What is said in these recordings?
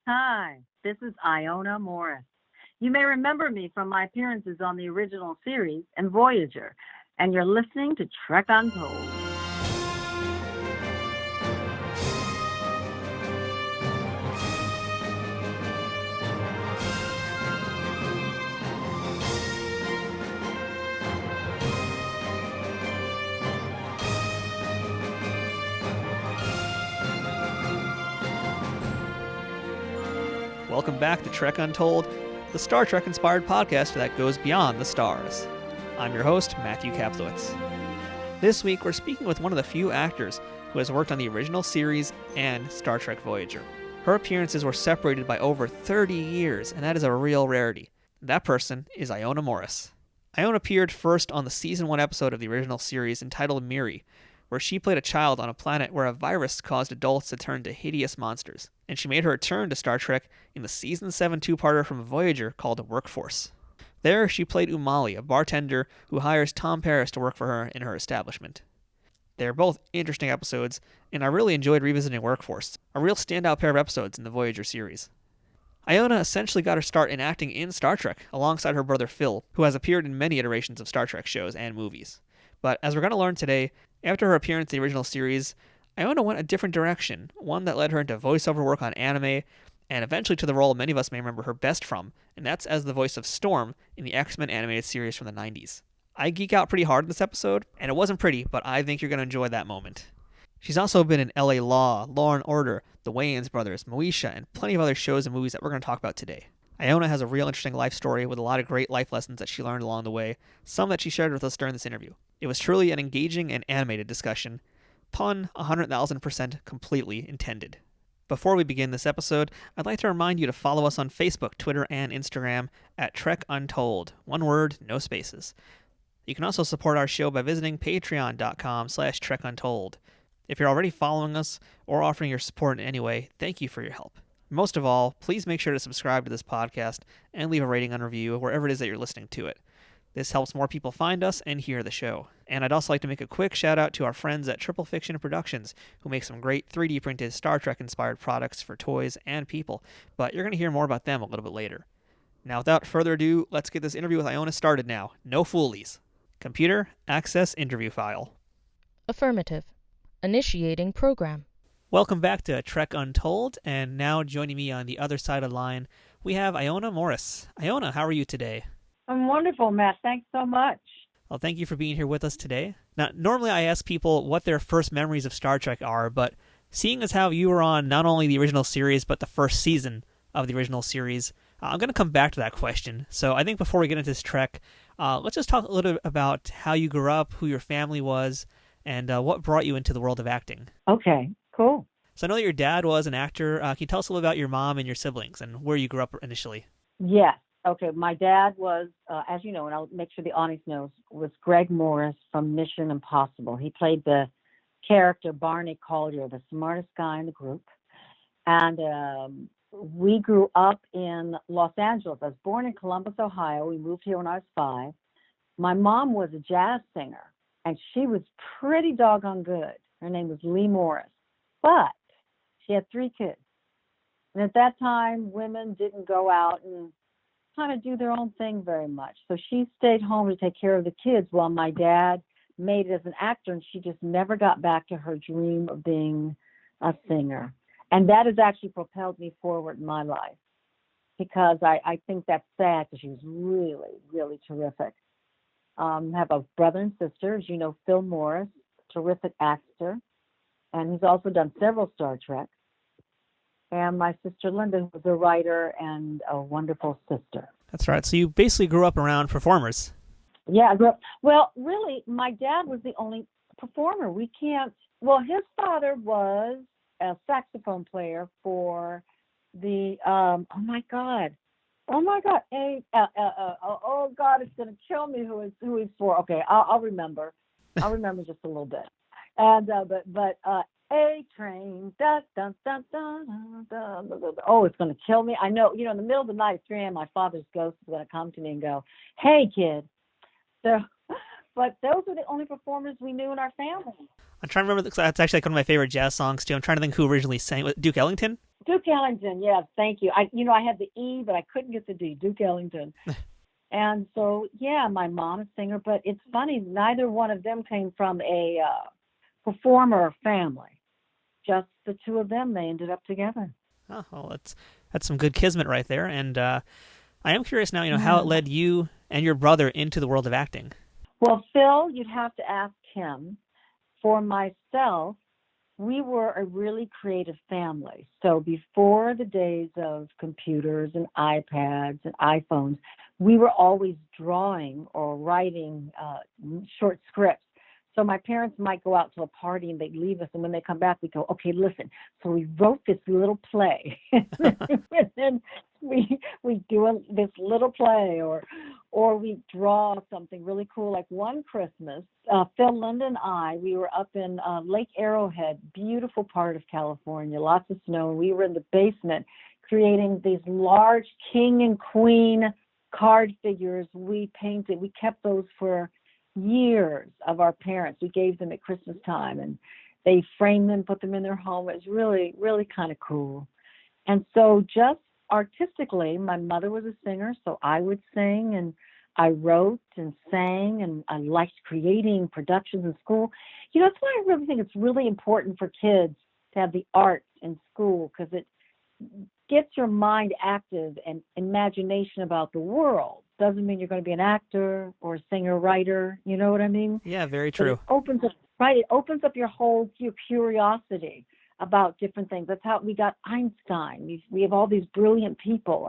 Hi, this is Iona Morris. You may remember me from my appearances on the original series and Voyager, and you're listening to Trek Untold. Welcome back to Trek Untold, the Star Trek-inspired podcast that goes beyond the stars. I'm your host, Matthew Kaplowitz. This week, we're speaking with one of the few actors who has worked on the original series and Star Trek Voyager. Her appearances were separated by over 30 years, and that is a real rarity. That person is Iona Morris. Iona appeared first on the Season 1 episode of the original series entitled Miri, where she played a child on a planet where a virus caused adults to turn to hideous monsters. And she made her return to Star Trek in the Season 7 two-parter from Voyager called Workforce. There, she played Umali, a bartender who hires Tom Paris to work for her in her establishment. They're both interesting episodes, and I really enjoyed revisiting Workforce, a real standout pair of episodes in the Voyager series. Iona essentially got her start in acting in Star Trek, alongside her brother Phil, who has appeared in many iterations of Star Trek shows and movies. But as we're going to learn today, after her appearance in the original series, Iona went a different direction, one that led her into voiceover work on anime, and eventually to the role many of us may remember her best from, and that's as the voice of Storm in the X-Men animated series from the 90s. I geek out pretty hard in this episode, and it wasn't pretty, but I think you're going to enjoy that moment. She's also been in LA Law, Law and Order, The Wayans Brothers, Moesha, and plenty of other shows and movies that we're going to talk about today. Iona has a real interesting life story with a lot of great life lessons that she learned along the way, some that she shared with us during this interview. It was truly an engaging and animated discussion. Pun 100,000% completely intended. Before we begin this episode, I'd like to remind you to follow us on Facebook, Twitter, and Instagram at Trek Untold. One word, no spaces. You can also support our show by visiting patreon.com/TrekUntold. If you're already following us or offering your support in any way, thank you for your help. Most of all, please make sure to subscribe to this podcast and leave a rating and review wherever it is that you're listening to it. This helps more people find us and hear the show. And I'd also like to make a quick shout out to our friends at Triple Fiction Productions, who make some great 3D printed Star Trek inspired products for toys and people, but you're going to hear more about them a little bit later. Now, without further ado, let's get this interview with Iona started now. No foolies. Computer, access interview file. Affirmative. Initiating program. Welcome back to Trek Untold, and now joining me on the other side of the line, we have Iona Morris. Iona, how are you today? I'm wonderful, Matt. Thanks so much. Well, thank you for being here with us today. Now, normally I ask people what their first memories of Star Trek are, but seeing as how you were on not only the original series, but the first season of the original series, I'm going to come back to that question. So I think before we get into this Trek, let's just talk a little bit about how you grew up, who your family was, and what brought you into the world of acting. Okay, cool. So I know that your dad was an actor. Can you tell us a little about your mom and your siblings and where you grew up initially? Yes. Okay, my dad was, as you know, and I'll make sure the audience knows, was Greg Morris from Mission Impossible. He played the character Barney Collier, the smartest guy in the group. And we grew up in Los Angeles. I was born in Columbus, Ohio. We moved here when I was 5. My mom was a jazz singer, and she was pretty doggone good. Her name was Lee Morris. But she had 3 kids. And at that time, women didn't go out and kind of do their own thing very much. So she stayed home to take care of the kids while my dad made it as an actor, and she just never got back to her dream of being a singer. And that has actually propelled me forward in my life, because I think that's sad, because she was really, really terrific. I have a brother and sister, as you know, Phil Morris, terrific actor, and he's also done several Star Trek. And my sister Linda, who's a writer and a wonderful sister. That's right. So you basically grew up around performers. Yeah, I grew up. Well, really, my dad was the only performer. His father was a saxophone player for the, oh my God, it's going to kill me who he's for. Okay, I'll remember. I'll remember just a little bit. And, A train, da, da, da, da, da, da, da. Oh, it's going to kill me. I know, in the middle of the night at 3 a.m., my father's ghost is going to come to me and go, hey, kid. So, but those were the only performers we knew in our family. I'm trying to remember, that's actually like one of my favorite jazz songs, too. I'm trying to think who originally sang it. Duke Ellington? Duke Ellington, yes, thank you. I had the E, but I couldn't get the D. Duke Ellington. And so, yeah, my mom is a singer, but it's funny, neither one of them came from a performer family. Just the two of them, they ended up together. Oh, well, that's some good kismet right there. And I am curious now, Yeah. how it led you and your brother into the world of acting. Well, Phil, you'd have to ask him. For myself, we were a really creative family. So before the days of computers and iPads and iPhones, we were always drawing or writing short scripts. So my parents might go out to a party and they'd leave us, and when they come back, we go, okay, listen. So we wrote this little play, and then we do this little play, or we draw something really cool. Like one Christmas, Phil, Linda, and I, we were up in Lake Arrowhead, beautiful part of California, lots of snow, and we were in the basement creating these large king and queen card figures. We painted. We kept those for years of our parents. We gave them at Christmas time, and they framed them, put them in their home. It was really, really kind of cool. And so just artistically, my mother was a singer, so I would sing, and I wrote and sang, and I liked creating productions in school. That's why I really think it's really important for kids to have the arts in school, because it gets your mind active and imagination about the world. Doesn't mean you're going to be an actor or a singer, writer. You know what I mean? Yeah, very true. It opens up your curiosity about different things. That's how we got Einstein. We have all these brilliant people,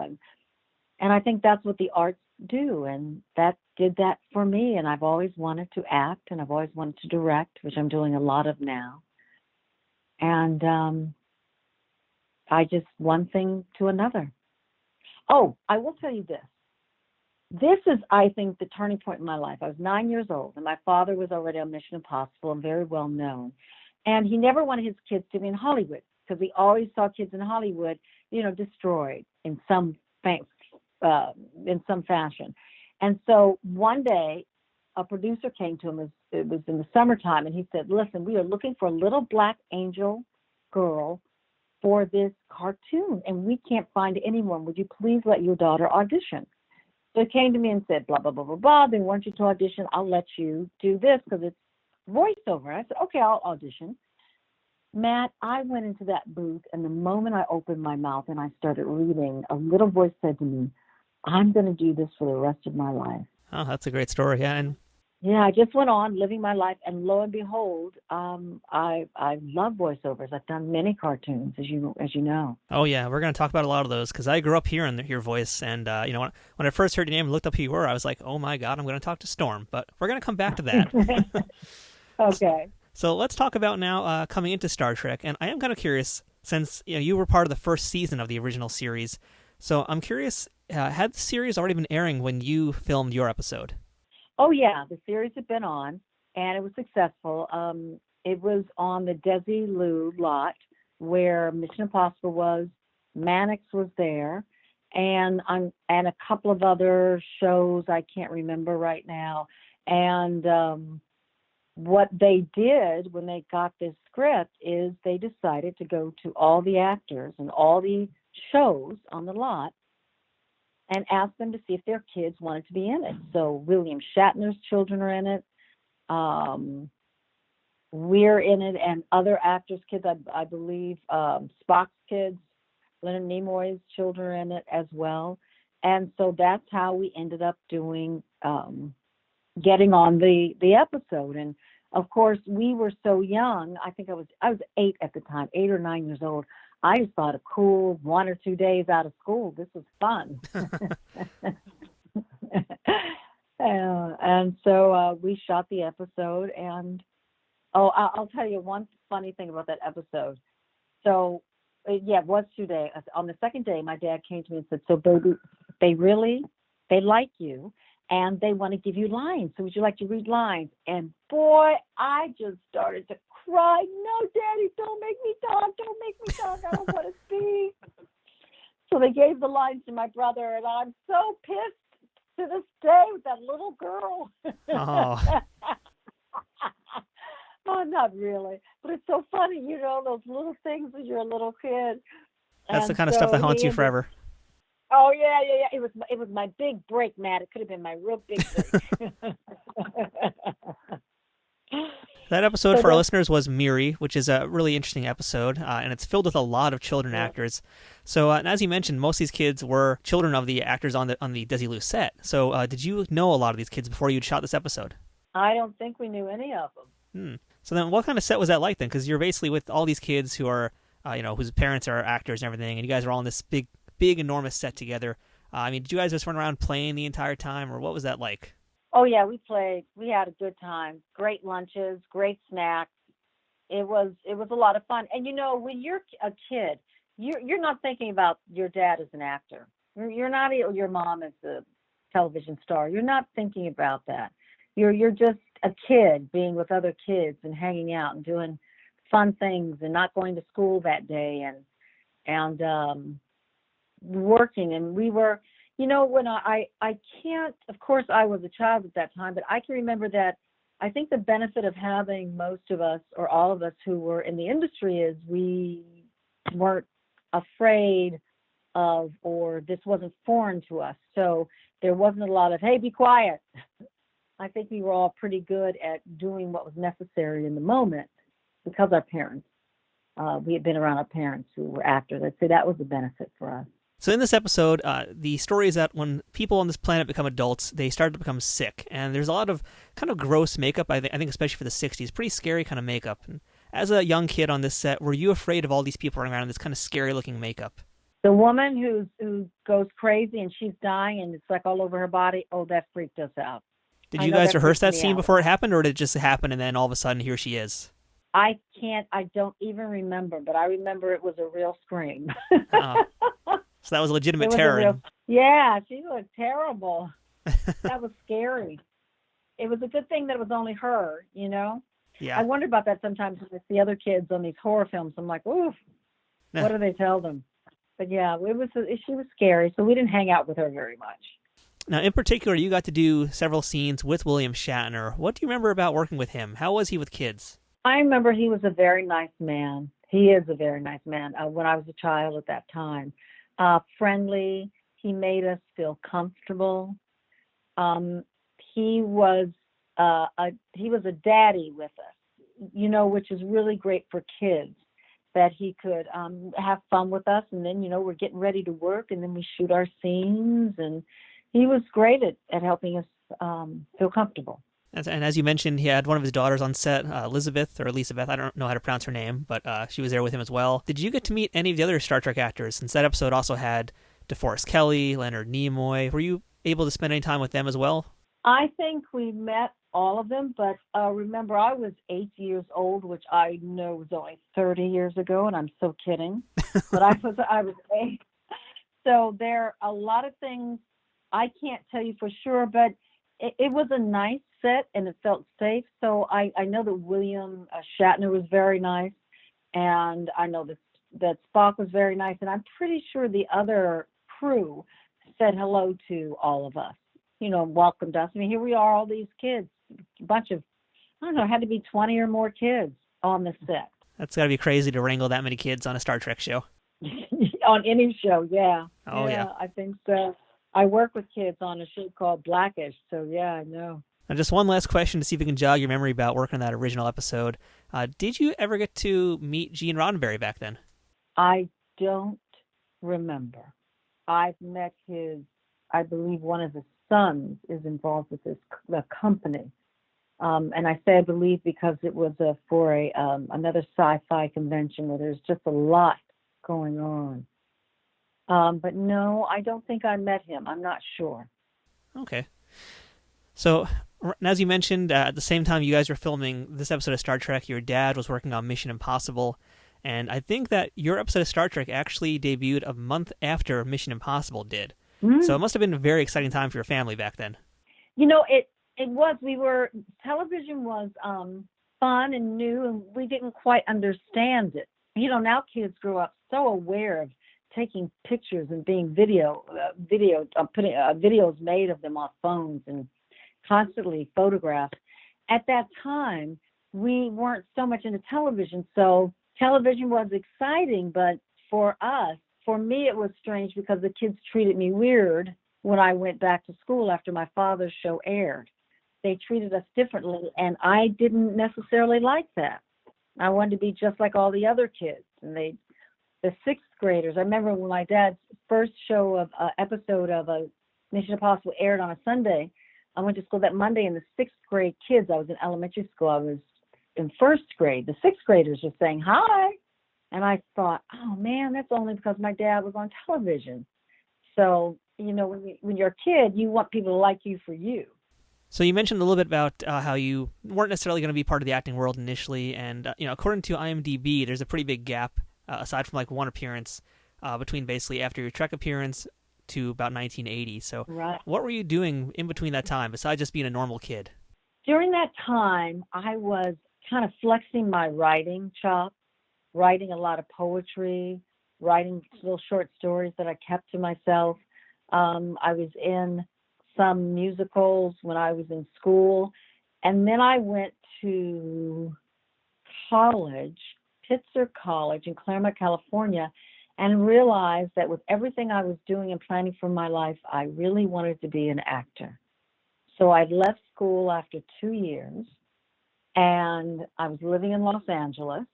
and I think that's what the arts do, and that did that for me. And I've always wanted to act, and I've always wanted to direct, which I'm doing a lot of now. And I just one thing to another. Oh, I will tell you this. This is, I think, the turning point in my life. I was 9 years old, and my father was already on Mission Impossible and very well known. And he never wanted his kids to be in Hollywood, because he always saw kids in Hollywood, destroyed in some fashion. And so one day, a producer came to him. It was in the summertime, and he said, "Listen, we are looking for a little black angel girl for this cartoon, and we can't find anyone. Would you please let your daughter audition?" So he came to me and said, blah, blah, blah, blah, blah. They want you to audition. I'll let you do this because it's voiceover. I said, okay, I'll audition. Matt, I went into that booth, and the moment I opened my mouth and I started reading, a little voice said to me, "I'm going to do this for the rest of my life." Oh, that's a great story. Yeah, and yeah, I just went on living my life, and lo and behold, I love voiceovers. I've done many cartoons, as you know. Oh yeah, we're going to talk about a lot of those, because I grew up hearing your voice, and when I first heard your name and looked up who you were, I was like, oh my God, I'm going to talk to Storm. But we're going to come back to that. Okay. So let's talk about now coming into Star Trek, and I am kind of curious, since you were part of the first season of the original series. So I'm curious, had the series already been airing when you filmed your episode? Oh, yeah. The series had been on, and it was successful. It was on the Desilu lot where Mission Impossible was. Mannix was there, and a couple of other shows I can't remember right now. And what they did when they got this script is they decided to go to all the actors and all the shows on the lot and ask them to see if their kids wanted to be in it. So William Shatner's children are in it. We're in it, and other actors' kids, I believe, Spock's kids, Leonard Nimoy's children are in it as well. And so that's how we ended up doing, getting on the episode. And of course, we were so young. I think I was 8 at the time, 8 or 9 years old. I just thought a cool 1 or 2 days out of school. This was fun. And so we shot the episode. And I'll tell you one funny thing about that episode. So yeah, it was 2 days. On the second day, my dad came to me and said, "So baby, they like you, and they want to give you lines. So would you like to read lines?" And boy, I just started to cry. "No, Daddy, don't make me talk. Don't make me talk. I don't want to speak." So they gave the lines to my brother, and I'm so pissed to this day with that little girl. Oh. Oh, not really. But it's so funny, those little things when you're a little kid. That's the And kind of stuff so that haunts you forever. oh yeah. It was my big break, Matt. It could have been my real big break. That episode So for our then, listeners was Miri, which is a really interesting episode, and it's filled with a lot of children yeah, actors. So, and as you mentioned, most of these kids were children of the actors on the Desilu set. So, did you know a lot of these kids before you'd shot this episode? I don't think we knew any of them. So then, what kind of set was that like then? Because you're basically with all these kids who are, whose parents are actors and everything, and you guys are all in this big, enormous set together. I mean, did you guys just run around playing the entire time, or what was that like? Oh yeah, we played. We had a good time. Great lunches, great snacks. It was a lot of fun. And when you're a kid, you're not thinking about your dad as an actor. You're not, or your mom as a television star. You're not thinking about that. You're just a kid being with other kids and hanging out and doing fun things and not going to school that day and working. And we were, when I can't, of course I was a child at that time, but I can remember that I think the benefit of having most of us or all of us who were in the industry is we weren't afraid of, or this wasn't foreign to us. So there wasn't a lot of, hey, be quiet. I think we were all pretty good at doing what was necessary in the moment because our parents, we had been around our parents who were actors. I'd say that was a benefit for us. So in this episode, the story is that when people on this planet become adults, they start to become sick. And there's a lot of kind of gross makeup, I think especially for the 60s, pretty scary kind of makeup. And as a young kid on this set, were you afraid of all these people running around in this kind of scary-looking makeup? The woman who goes crazy and she's dying and it's like all over her body, oh, that freaked us out. Did you guys rehearse that scene before it happened, or did it just happen and then all of a sudden here she is? I don't even remember, but I remember it was a real scream. So that was legitimate terror. Yeah, she looked terrible. That was scary. It was a good thing that it was only her, Yeah. I wonder about that sometimes with the other kids on these horror films. I'm like, oof, what do they tell them? But yeah, she was scary, so we didn't hang out with her very much. Now, in particular, you got to do several scenes with William Shatner. What do you remember about working with him? How was he with kids? I remember he was a very nice man. He is a very nice man when I was a child at that time. Friendly. He made us feel comfortable. He was a daddy with us, which is really great for kids, that he could have fun with us. And then, we're getting ready to work and then we shoot our scenes. And he was great at helping us feel comfortable. And as you mentioned, he had one of his daughters on set, Elizabeth. I don't know how to pronounce her name, but she was there with him as well. Did you get to meet any of the other Star Trek actors? Since that episode also had DeForest Kelley, Leonard Nimoy. Were you able to spend any time with them as well? I think we met all of them, but remember, I was 8 years old, which I know was only 30 years ago, and I'm so kidding. But I was 8. So there are a lot of things I can't tell you for sure, but it was a nice set and it felt safe. So I know that William Shatner was very nice, and I know that Spock was very nice, and I'm pretty sure the other crew said hello to all of us, welcomed us. I mean, here we are, all these kids, a bunch of, I don't know, had to be 20 or more kids on the set. That's got to be crazy to wrangle that many kids on a Star Trek show. On any show, yeah. Oh, yeah. I think so. I work with kids on a show called Blackish, so yeah, I know. Now, just one last question to see if we can jog your memory about working on that original episode. Did you ever get to meet Gene Roddenberry back then? I don't remember. I've met I believe one of his sons is involved with the company. And I say I believe because it was for another sci-fi convention where there's just a lot going on. But no, I don't think I met him. I'm not sure. Okay. So, as you mentioned, at the same time you guys were filming this episode of Star Trek, your dad was working on Mission Impossible. And I think that your episode of Star Trek actually debuted a month after Mission Impossible did. Mm-hmm. So it must have been a very exciting time for your family back then. It was. Television was fun and new, and we didn't quite understand it. Now kids grow up so aware of taking pictures and being putting videos made of them on phones and constantly photographed. At that time, we weren't so much into television, so television was exciting, but for us, for me, it was strange because the kids treated me weird when I went back to school after my father's show aired. They treated us differently, and I didn't necessarily like that. I wanted to be just like all the other kids. And the sixth graders, I remember when my dad's first show of episode of Mission Impossible aired on a Sunday, I went to school that Monday, and the sixth grade kids, I was in elementary school, I was in first grade, the sixth graders were saying hi. And I thought, oh man, that's only because my dad was on television. So, when you're a kid, you want people to like you for you. So you mentioned a little bit about how you weren't necessarily going to be part of the acting world initially, and according to IMDb, there's a pretty big gap aside from like one appearance between basically after your Trek appearance to about 1980. So right. What were you doing in between that time besides just being a normal kid? During that time, I was kind of flexing my writing chops, writing a lot of poetry, writing little short stories that I kept to myself. I was in some musicals when I was in school. And then I went to college, Pitzer College in Claremont, California, and realized that with everything I was doing and planning for my life, I really wanted to be an actor. So I left school after 2 years, and I was living in Los Angeles,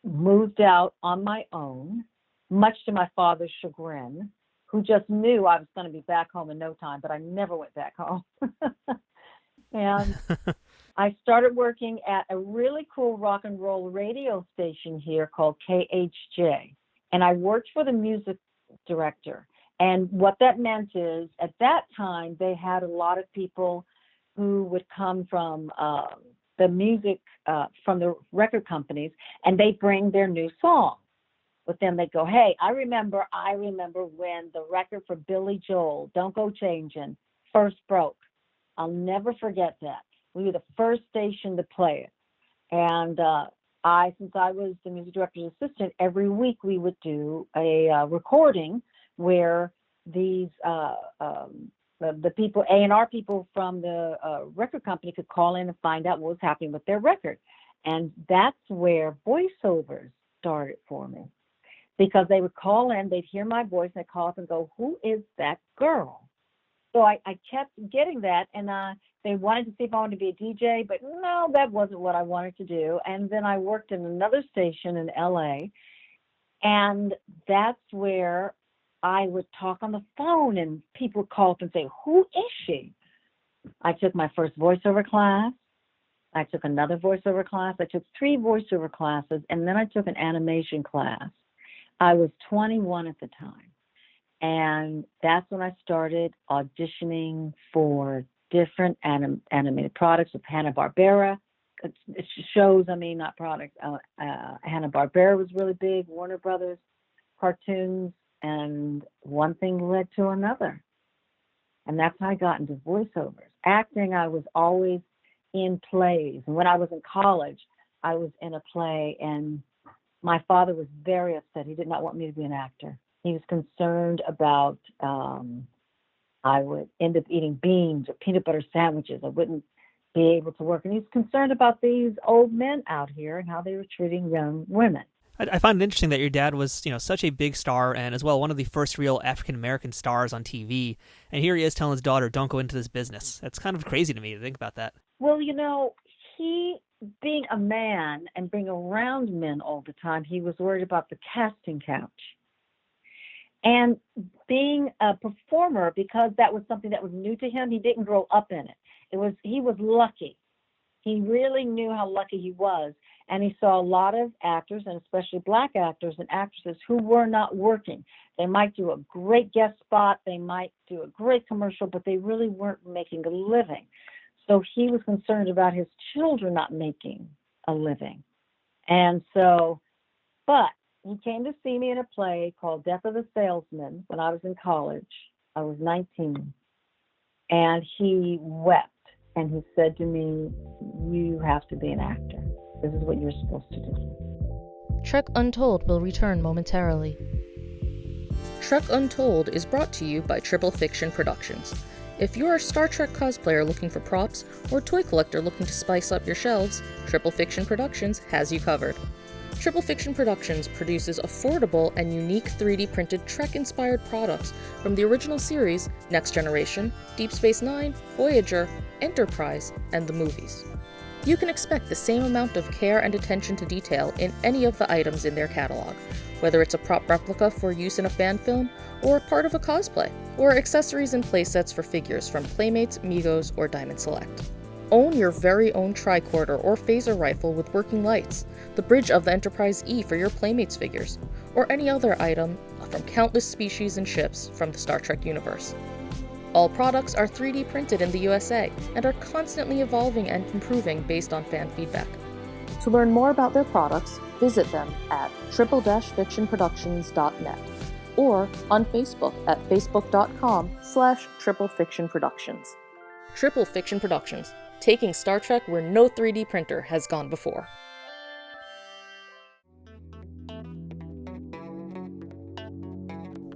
moved out on my own, much to my father's chagrin, who just knew I was going to be back home in no time, but I never went back home. And I started working at a really cool rock and roll radio station here called KHJ. And I worked for the music director. And what that meant is, at that time, they had a lot of people who would come from the music, from the record companies, and they bring their new song. But then they go, hey, I remember when the record for Billy Joel, Don't Go Changin', first broke. I'll never forget that. We were the first station to play it. And since I was the music director's assistant, every week we would do a recording where these the people, A&R people from the record company could call in and find out what was happening with their record. And that's where voiceovers started for me. Because they would call in, they'd hear my voice, and they'd call up and go, who is that girl? So I kept getting that, and they wanted to see if I wanted to be a DJ, but no, that wasn't what I wanted to do. And then I worked in another station in LA, and that's where I would talk on the phone, and people would call up and say, who is she? I took my first voiceover class. I took another voiceover class. I took 3 voiceover classes, and then I took an animation class. I was 21 at the time, and that's when I started auditioning for different animated products with Hanna-Barbera. Shows, not products. Hanna-Barbera was really big, Warner Brothers, cartoons, and one thing led to another. And that's how I got into voiceovers. Acting, I was always in plays. And when I was in college, I was in a play, and my father was very upset. He did not want me to be an actor. He was concerned about I would end up eating beans or peanut butter sandwiches. I wouldn't be able to work. And he's concerned about these old men out here and how they were treating young women. I find it interesting that your dad was, such a big star and as well one of the first real African-American stars on TV. And here he is telling his daughter, don't go into this business. That's kind of crazy to me to think about that. Well, he, being a man and being around men all the time, he was worried about the casting couch. And being a performer, because that was something that was new to him, he didn't grow up in it. He was lucky. He really knew how lucky he was. And he saw a lot of actors, and especially black actors and actresses, who were not working. They might do a great guest spot, they might do a great commercial, but they really weren't making a living. So he was concerned about his children not making a living. And so, but he came to see me in a play called Death of the Salesman when I was in college. I was 19. And he wept. And he said to me, you have to be an actor. This is what you're supposed to do. Trek Untold will return momentarily. Trek Untold is brought to you by Triple Fiction Productions. If you're a Star Trek cosplayer looking for props or toy collector looking to spice up your shelves, Triple Fiction Productions has you covered. Triple Fiction Productions produces affordable and unique 3D printed Trek-inspired products from the original series, Next Generation, Deep Space Nine, Voyager, Enterprise, and the movies. You can expect the same amount of care and attention to detail in any of the items in their catalog, whether it's a prop replica for use in a fan film, or part of a cosplay, or accessories and playsets for figures from Playmates, Migos, or Diamond Select. Own your very own tricorder or phaser rifle with working lights, the bridge of the Enterprise E for your Playmates figures, or any other item from countless species and ships from the Star Trek universe. All products are 3D printed in the USA and are constantly evolving and improving based on fan feedback. To learn more about their products, visit them at triple-fictionproductions.net or on Facebook at facebook.com/triplefictionproductions. Triple Fiction Productions, taking Star Trek where no 3D printer has gone before.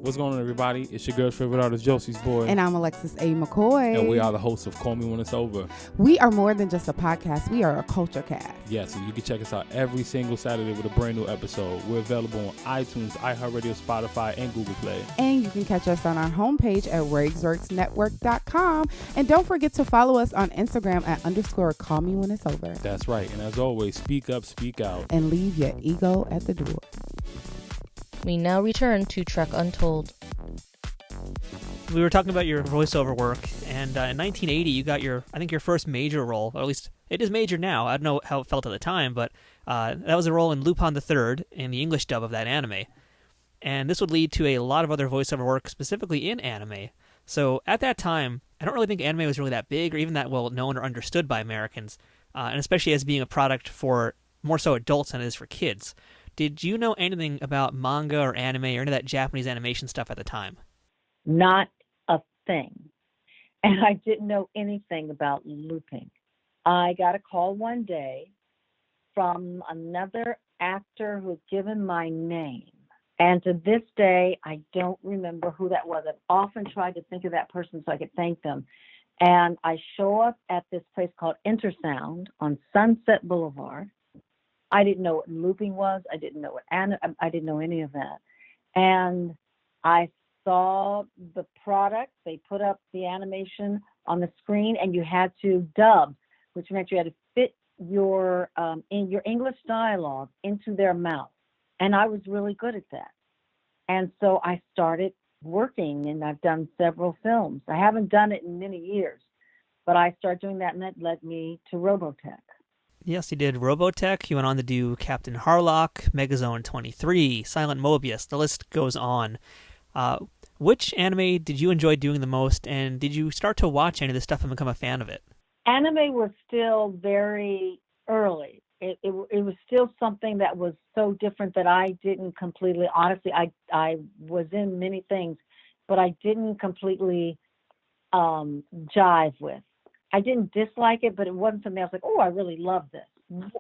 What's going on, everybody? It's your girl's favorite artist, Josie's Boy. And I'm Alexis A. McCoy. And we are the hosts of Call Me When It's Over. We are more than just a podcast. We are a culture cast. Yes, and you can check us out every single Saturday with a brand new episode. We're available on iTunes, iHeartRadio, Spotify, and Google Play. And you can catch us on our homepage at RigsWorksNetwork.com. And don't forget to follow us on Instagram at _Call Me When It's Over. That's right. And as always, speak up, speak out. And leave your ego at the door. We now return to Trek Untold. We were talking about your voiceover work, and in 1980 you got your first major role, or at least it is major now. I don't know how it felt at the time, but that was a role in Lupin III in the English dub of that anime. And this would lead to a lot of other voiceover work, specifically in anime. So at that time, I don't really think anime was really that big or even that well known or understood by Americans, and especially as being a product for more so adults than it is for kids. Did you know anything about manga or anime or any of that Japanese animation stuff at the time? Not a thing. And I didn't know anything about looping. I got a call one day from another actor who's given my name. And to this day, I don't remember who that was. I've often tried to think of that person so I could thank them. And I show up at this place called Intersound on Sunset Boulevard. I didn't know what looping was. I didn't know I didn't know any of that. And I saw the product. They put up the animation on the screen, and you had to dub, which meant you had to fit your English dialogue into their mouth. And I was really good at that. And so I started working, and I've done several films. I haven't done it in many years, but I started doing that, and that led me to Robotech. Yes, you did Robotech. You went on to do Captain Harlock, Megazone 23, Silent Mobius. The list goes on. Which anime did you enjoy doing the most, and did you start to watch any of this stuff and become a fan of it? Anime was still very early. It was still something that was so different that I didn't completely, honestly, I was in many things, but I didn't completely jive with. I didn't dislike it, but it wasn't something I was like, oh, I really love this.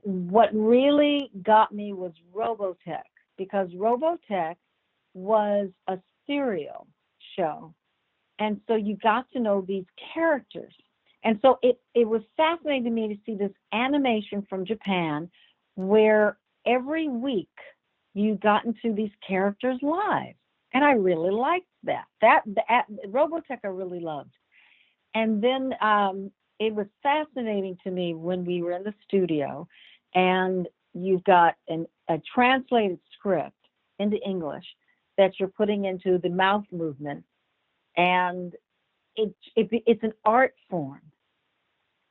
What really got me was Robotech, because Robotech was a serial show. And so you got to know these characters. And so it was fascinating to me to see this animation from Japan where every week you got into these characters' lives. And I really liked that. That Robotech I really loved. And then it was fascinating to me when we were in the studio and you've got a translated script into English that you're putting into the mouth movement. And it's an art form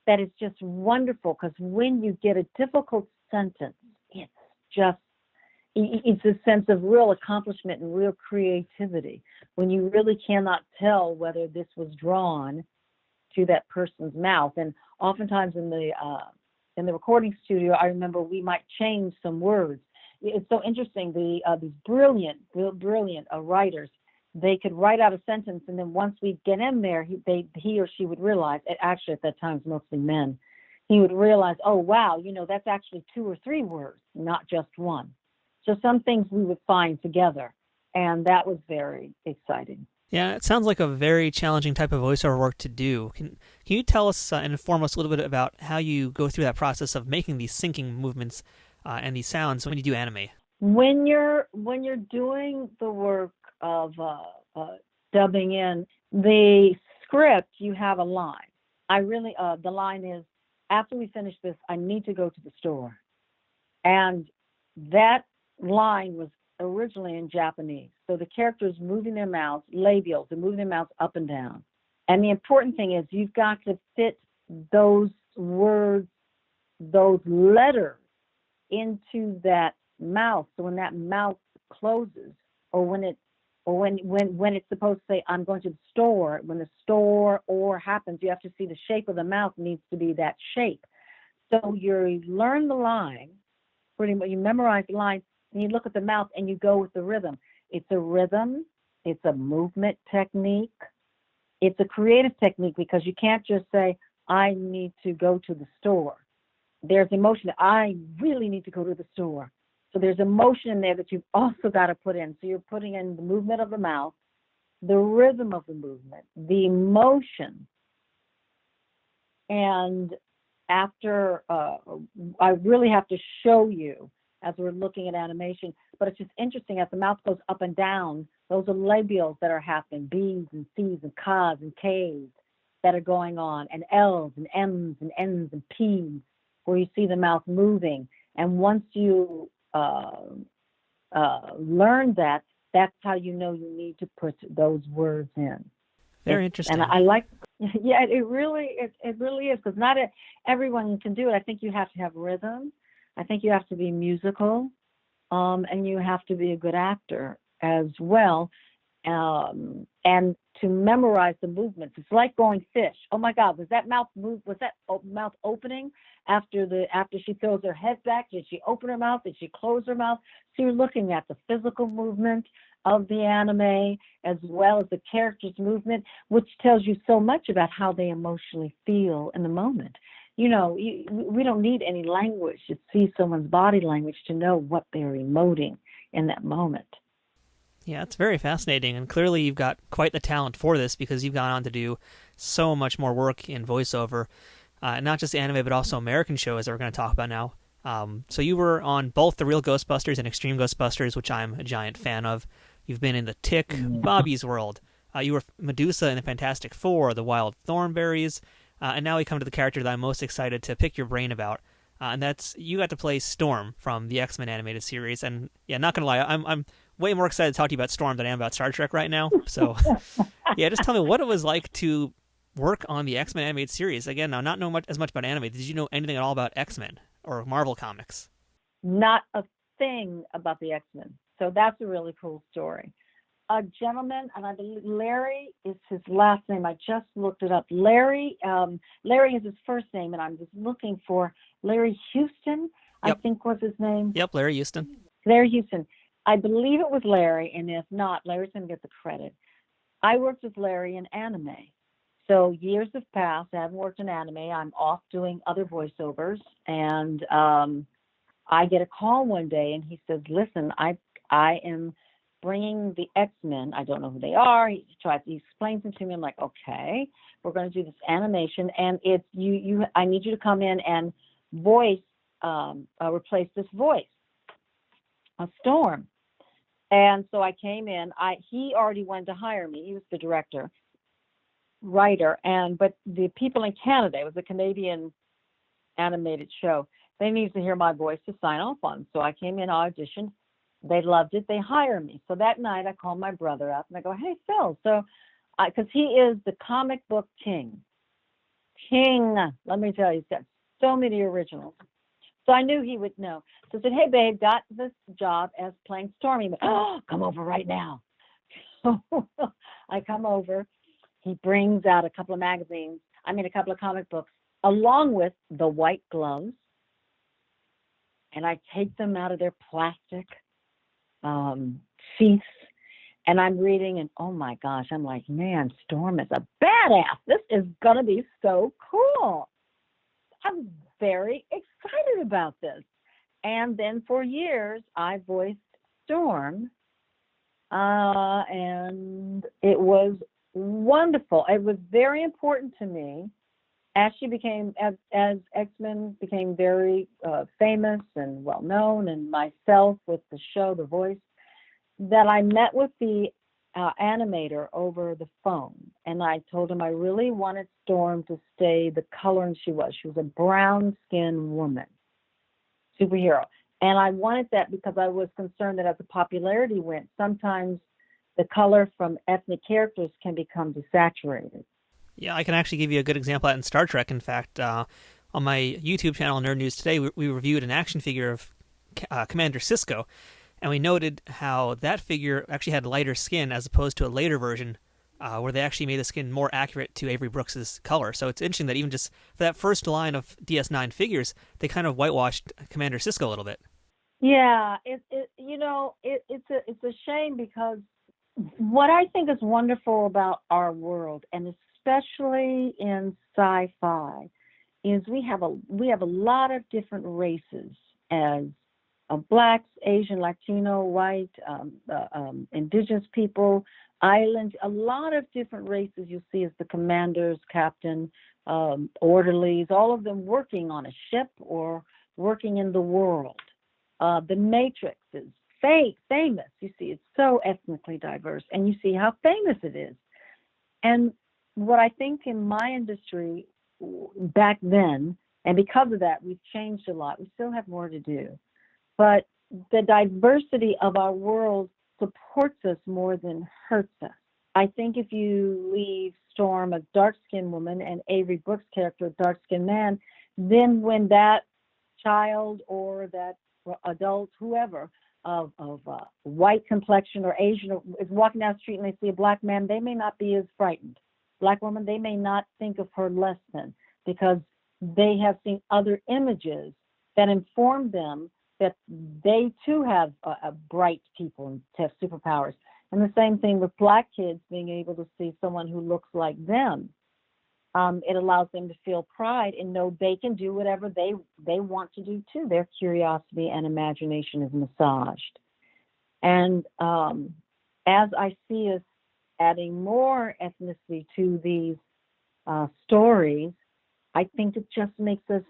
that is just wonderful, because when you get a difficult sentence, it's a sense of real accomplishment and real creativity when you really cannot tell whether this was drawn to that person's mouth. And oftentimes in the recording studio, I remember we might change some words. It's so interesting. These brilliant writers, they could write out a sentence, and then once we get in there, he or she would realize, actually at that time it's mostly men, he would realize, oh wow, that's actually 2 or 3 words, not just one. So some things we would find together, and that was very exciting. Yeah, it sounds like a very challenging type of voiceover work to do. Can you tell us and inform us a little bit about how you go through that process of making these syncing movements and these sounds when you do anime? When you're doing the work of dubbing in the script, you have a line. The line is, after we finish this, I need to go to the store. And that line was originally in Japanese. So the characters moving their mouths, labials, they're moving their mouths up and down. And the important thing is you've got to fit those words, those letters into that mouth. So when that mouth closes, or when it's supposed to say, I'm going to the store, when the store or happens, you have to see the shape of the mouth needs to be that shape. So you learn the line, pretty much you memorize the line, and you look at the mouth and you go with the rhythm. It's a rhythm, it's a movement technique, it's a creative technique, because you can't just say, I need to go to the store. There's emotion. I really need to go to the store. So there's emotion in there that you've also got to put in. So you're putting in the movement of the mouth, the rhythm of the movement, the emotion. And after, I really have to show you as we're looking at animation, but it's just interesting as the mouth goes up and down, those are labials that are happening, B's and C's and K's and K's that are going on, and L's and M's and N's and P's, where you see the mouth moving. And once you learn that, that's how you know you need to put those words in. Very interesting. And I like, yeah, it really is, because not everyone can do it. I think you have to have rhythm. I think you have to be musical, and you have to be a good actor as well, and to memorize the movements. It's like going fish. Oh my God, was that mouth move? Was that mouth opening after she throws her head back? Did she open her mouth? Did she close her mouth? So you're looking at the physical movement of the anime as well as the character's movement, which tells you so much about how they emotionally feel in the moment. You know, we don't need any language to see someone's body language to know what they're emoting in that moment. Yeah, it's very fascinating, and clearly you've got quite the talent for this, because you've gone on to do so much more work in voiceover, not just anime, but also American shows that we're going to talk about now. So you were on both The Real Ghostbusters and Extreme Ghostbusters, which I'm a giant fan of. You've been in The Tick, Bobby's World. You were Medusa in the Fantastic Four, The Wild Thornberrys, and now we come to the character that I'm most excited to pick your brain about, and that's you got to play Storm from the X-Men animated series. And yeah, not gonna lie, I'm way more excited to talk to you about Storm than I am about Star Trek right now. So yeah, just tell me what it was like to work on the X-Men animated series. Again, now not know as much about anime. Did you know anything at all about X-Men or Marvel Comics? Not a thing about the X-Men. So that's a really cool story. A gentleman, and I believe Larry is his last name. I just looked it up. Larry is his first name, and I'm just looking for Larry Houston, Yep. I think was his name. Yep, Larry Houston. Larry Houston. I believe it was Larry, and if not, Larry's going to get the credit. I worked with Larry in anime. So years have passed. I haven't worked in anime. I'm off doing other voiceovers, and I get a call one day, and he says, listen, I am bringing the X-Men. I don't know who they are. He explains them to me. I'm like, okay, we're going to do this animation, and it's you. I need you to come in and replace this voice, a Storm. And so I came in. He already wanted to hire me. He was the director, writer, but the people in Canada, it was a Canadian animated show, they needed to hear my voice to sign off on. So I came in, auditioned. They loved it. They hired me. So that night I called my brother up and I go, hey, Phil. So, because he is the comic book king. Let me tell you, he's got so many originals. So I knew he would know. So I said, hey, babe, got this job as playing Stormy. But, come over right now. So I come over. He brings out a couple of comic books, along with the white gloves. And I take them out of their plastic sheaths, and I'm reading, and oh my gosh, I'm like, man, Storm is a badass. This is gonna be so cool. I'm very excited about this. And then for years I voiced Storm, and it was wonderful. It was very important to me as she became, as X-Men became very famous and well known, and myself with the show, The Voice, that I met with the animator over the phone, and I told him I really wanted Storm to stay the color she was. She was a brown-skinned woman, superhero. And I wanted that because I was concerned that as the popularity went, sometimes the color from ethnic characters can become desaturated. Yeah, I can actually give you a good example of that in Star Trek. In fact, on my YouTube channel, Nerd News Today, we reviewed an action figure of Commander Sisko, and we noted how that figure actually had lighter skin as opposed to a later version where they actually made the skin more accurate to Avery Brooks's color. So it's interesting that even just for that first line of DS9 figures, they kind of whitewashed Commander Sisko a little bit. Yeah, it's a shame, because what I think is wonderful about our world, and especially in sci-fi, is we have a lot of different races, as blacks, Asian, Latino, white, indigenous people, islands, a lot of different races you'll see as the commanders, captain, orderlies, all of them working on a ship or working in the world. The Matrix is famous. You see, it's so ethnically diverse, and you see how famous it is. And what I think in my industry back then, and because of that, we've changed a lot. We still have more to do. But the diversity of our world supports us more than hurts us. I think if you leave Storm a dark-skinned woman and Avery Brooks' character a dark-skinned man, then when that child or that adult, whoever, of white complexion or Asian is walking down the street and they see a black man, they may not be as frightened. Black woman, they may not think of her less than, because they have seen other images that inform them that they too have bright people and have superpowers. And the same thing with black kids, being able to see someone who looks like them. It allows them to feel pride and know they can do whatever they want to do too. Their curiosity and imagination is massaged. And as I see us adding more ethnicity to these stories, I think it just makes us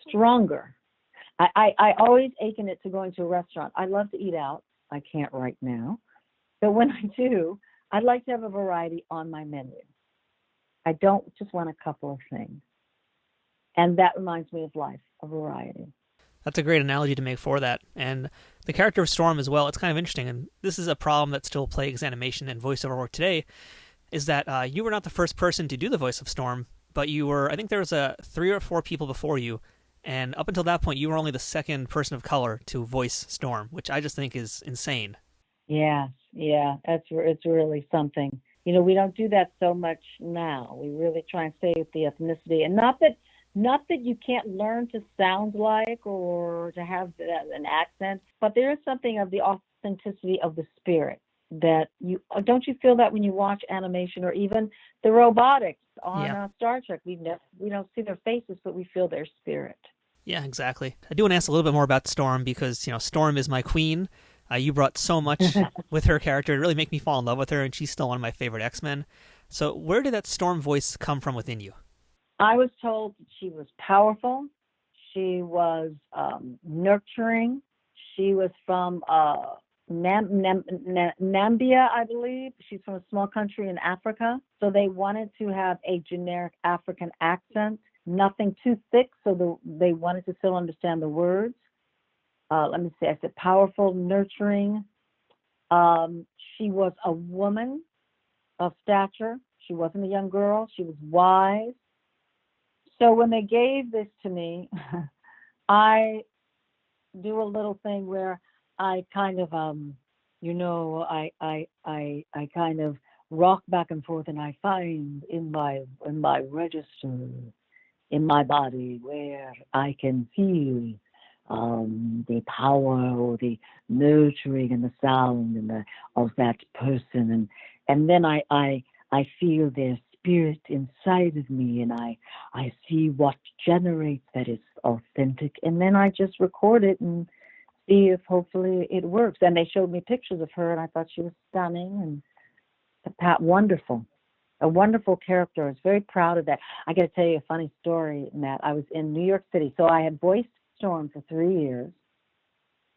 stronger. I always achen it to going to a restaurant. I love to eat out. I can't right now. But when I do, I'd like to have a variety on my menu. I don't just want a couple of things. And that reminds me of life, a variety. That's a great analogy to make for that. And the character of Storm as well, it's kind of interesting. And this is a problem that still plagues animation and voiceover work today, is that you were not the first person to do the voice of Storm, but you were, I think there was 3 or 4 people before you. And up until that point, you were only the second person of color to voice Storm, which I just think is insane. Yeah, it's really something. You know, we don't do that so much now. We really try and stay with the ethnicity, and not that you can't learn to sound like or to have an accent, but there is something of the authenticity of the spirit that you don't you feel that when you watch animation or even the robotics on Star Trek. We don't see their faces, but we feel their spirit. Yeah, exactly. I do want to ask a little bit more about Storm because, you know, Storm is my queen. You brought so much with her character. It really made me fall in love with her, and she's still one of my favorite X-Men. So where did that Storm voice come from within you? I was told that she was powerful. She was nurturing. She was from Nambia, I believe. She's from a small country in Africa. So they wanted to have a generic African accent, nothing too thick, so they wanted to still understand the words. Let me see, I said powerful, nurturing. She was a woman of stature. She wasn't a young girl. She was wise. So when they gave this to me, I do a little thing where I kind of, I kind of rock back and forth, and I find in my register, in my body, where I can feel the power or the nurturing and the sound and of that person, and then I feel their spirit inside of me, and I see what generates that is authentic, and then I just record it and see if hopefully it works. And they showed me pictures of her, and I thought she was stunning and wonderful. a wonderful character. I was very proud of that. I got to tell you a funny story, Matt. I was in New York City, so I had voiced Storm for 3 years,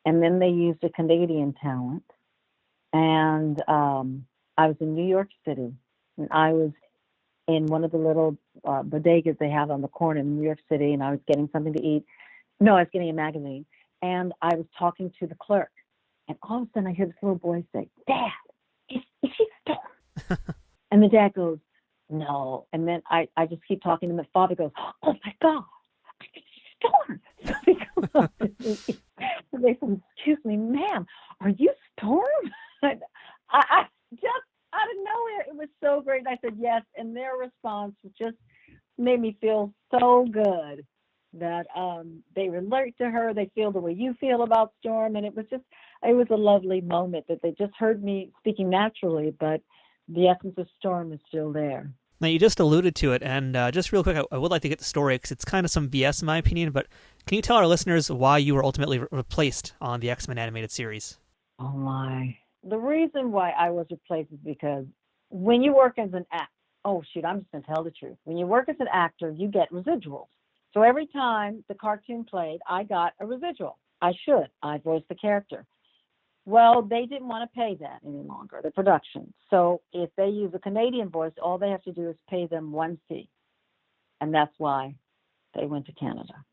and then they used a Canadian talent, and I was in New York City, and I was in one of the little bodegas they have on the corner in New York City, and I was getting something to eat. No, I was getting a magazine, and I was talking to the clerk, and all of a sudden I hear this little boy say, "Dad, is she Storm?" And the dad goes, "No." And then I just keep talking, and the father goes, "Oh my God, I think she's Storm." So they come up and they said, "Excuse me, ma'am, are you Storm?" I just out of nowhere, it was so great. I said yes, and their response just made me feel so good that they relate to her. They feel the way you feel about Storm, and it was a lovely moment that they just heard me speaking naturally, but the essence of Storm is still there. Now, you just alluded to it, and just real quick, I would like to get the story, because it's kind of some BS in my opinion, but can you tell our listeners why you were ultimately replaced on the X-Men animated series? Oh, my. The reason why I was replaced is because when you work as an actor, I'm just going to tell the truth. When you work as an actor, you get residuals. So every time the cartoon played, I got a residual. I voiced the character. Well, they didn't want to pay that any longer, the production. So if they use a Canadian voice, all they have to do is pay them one fee. And that's why they went to Canada.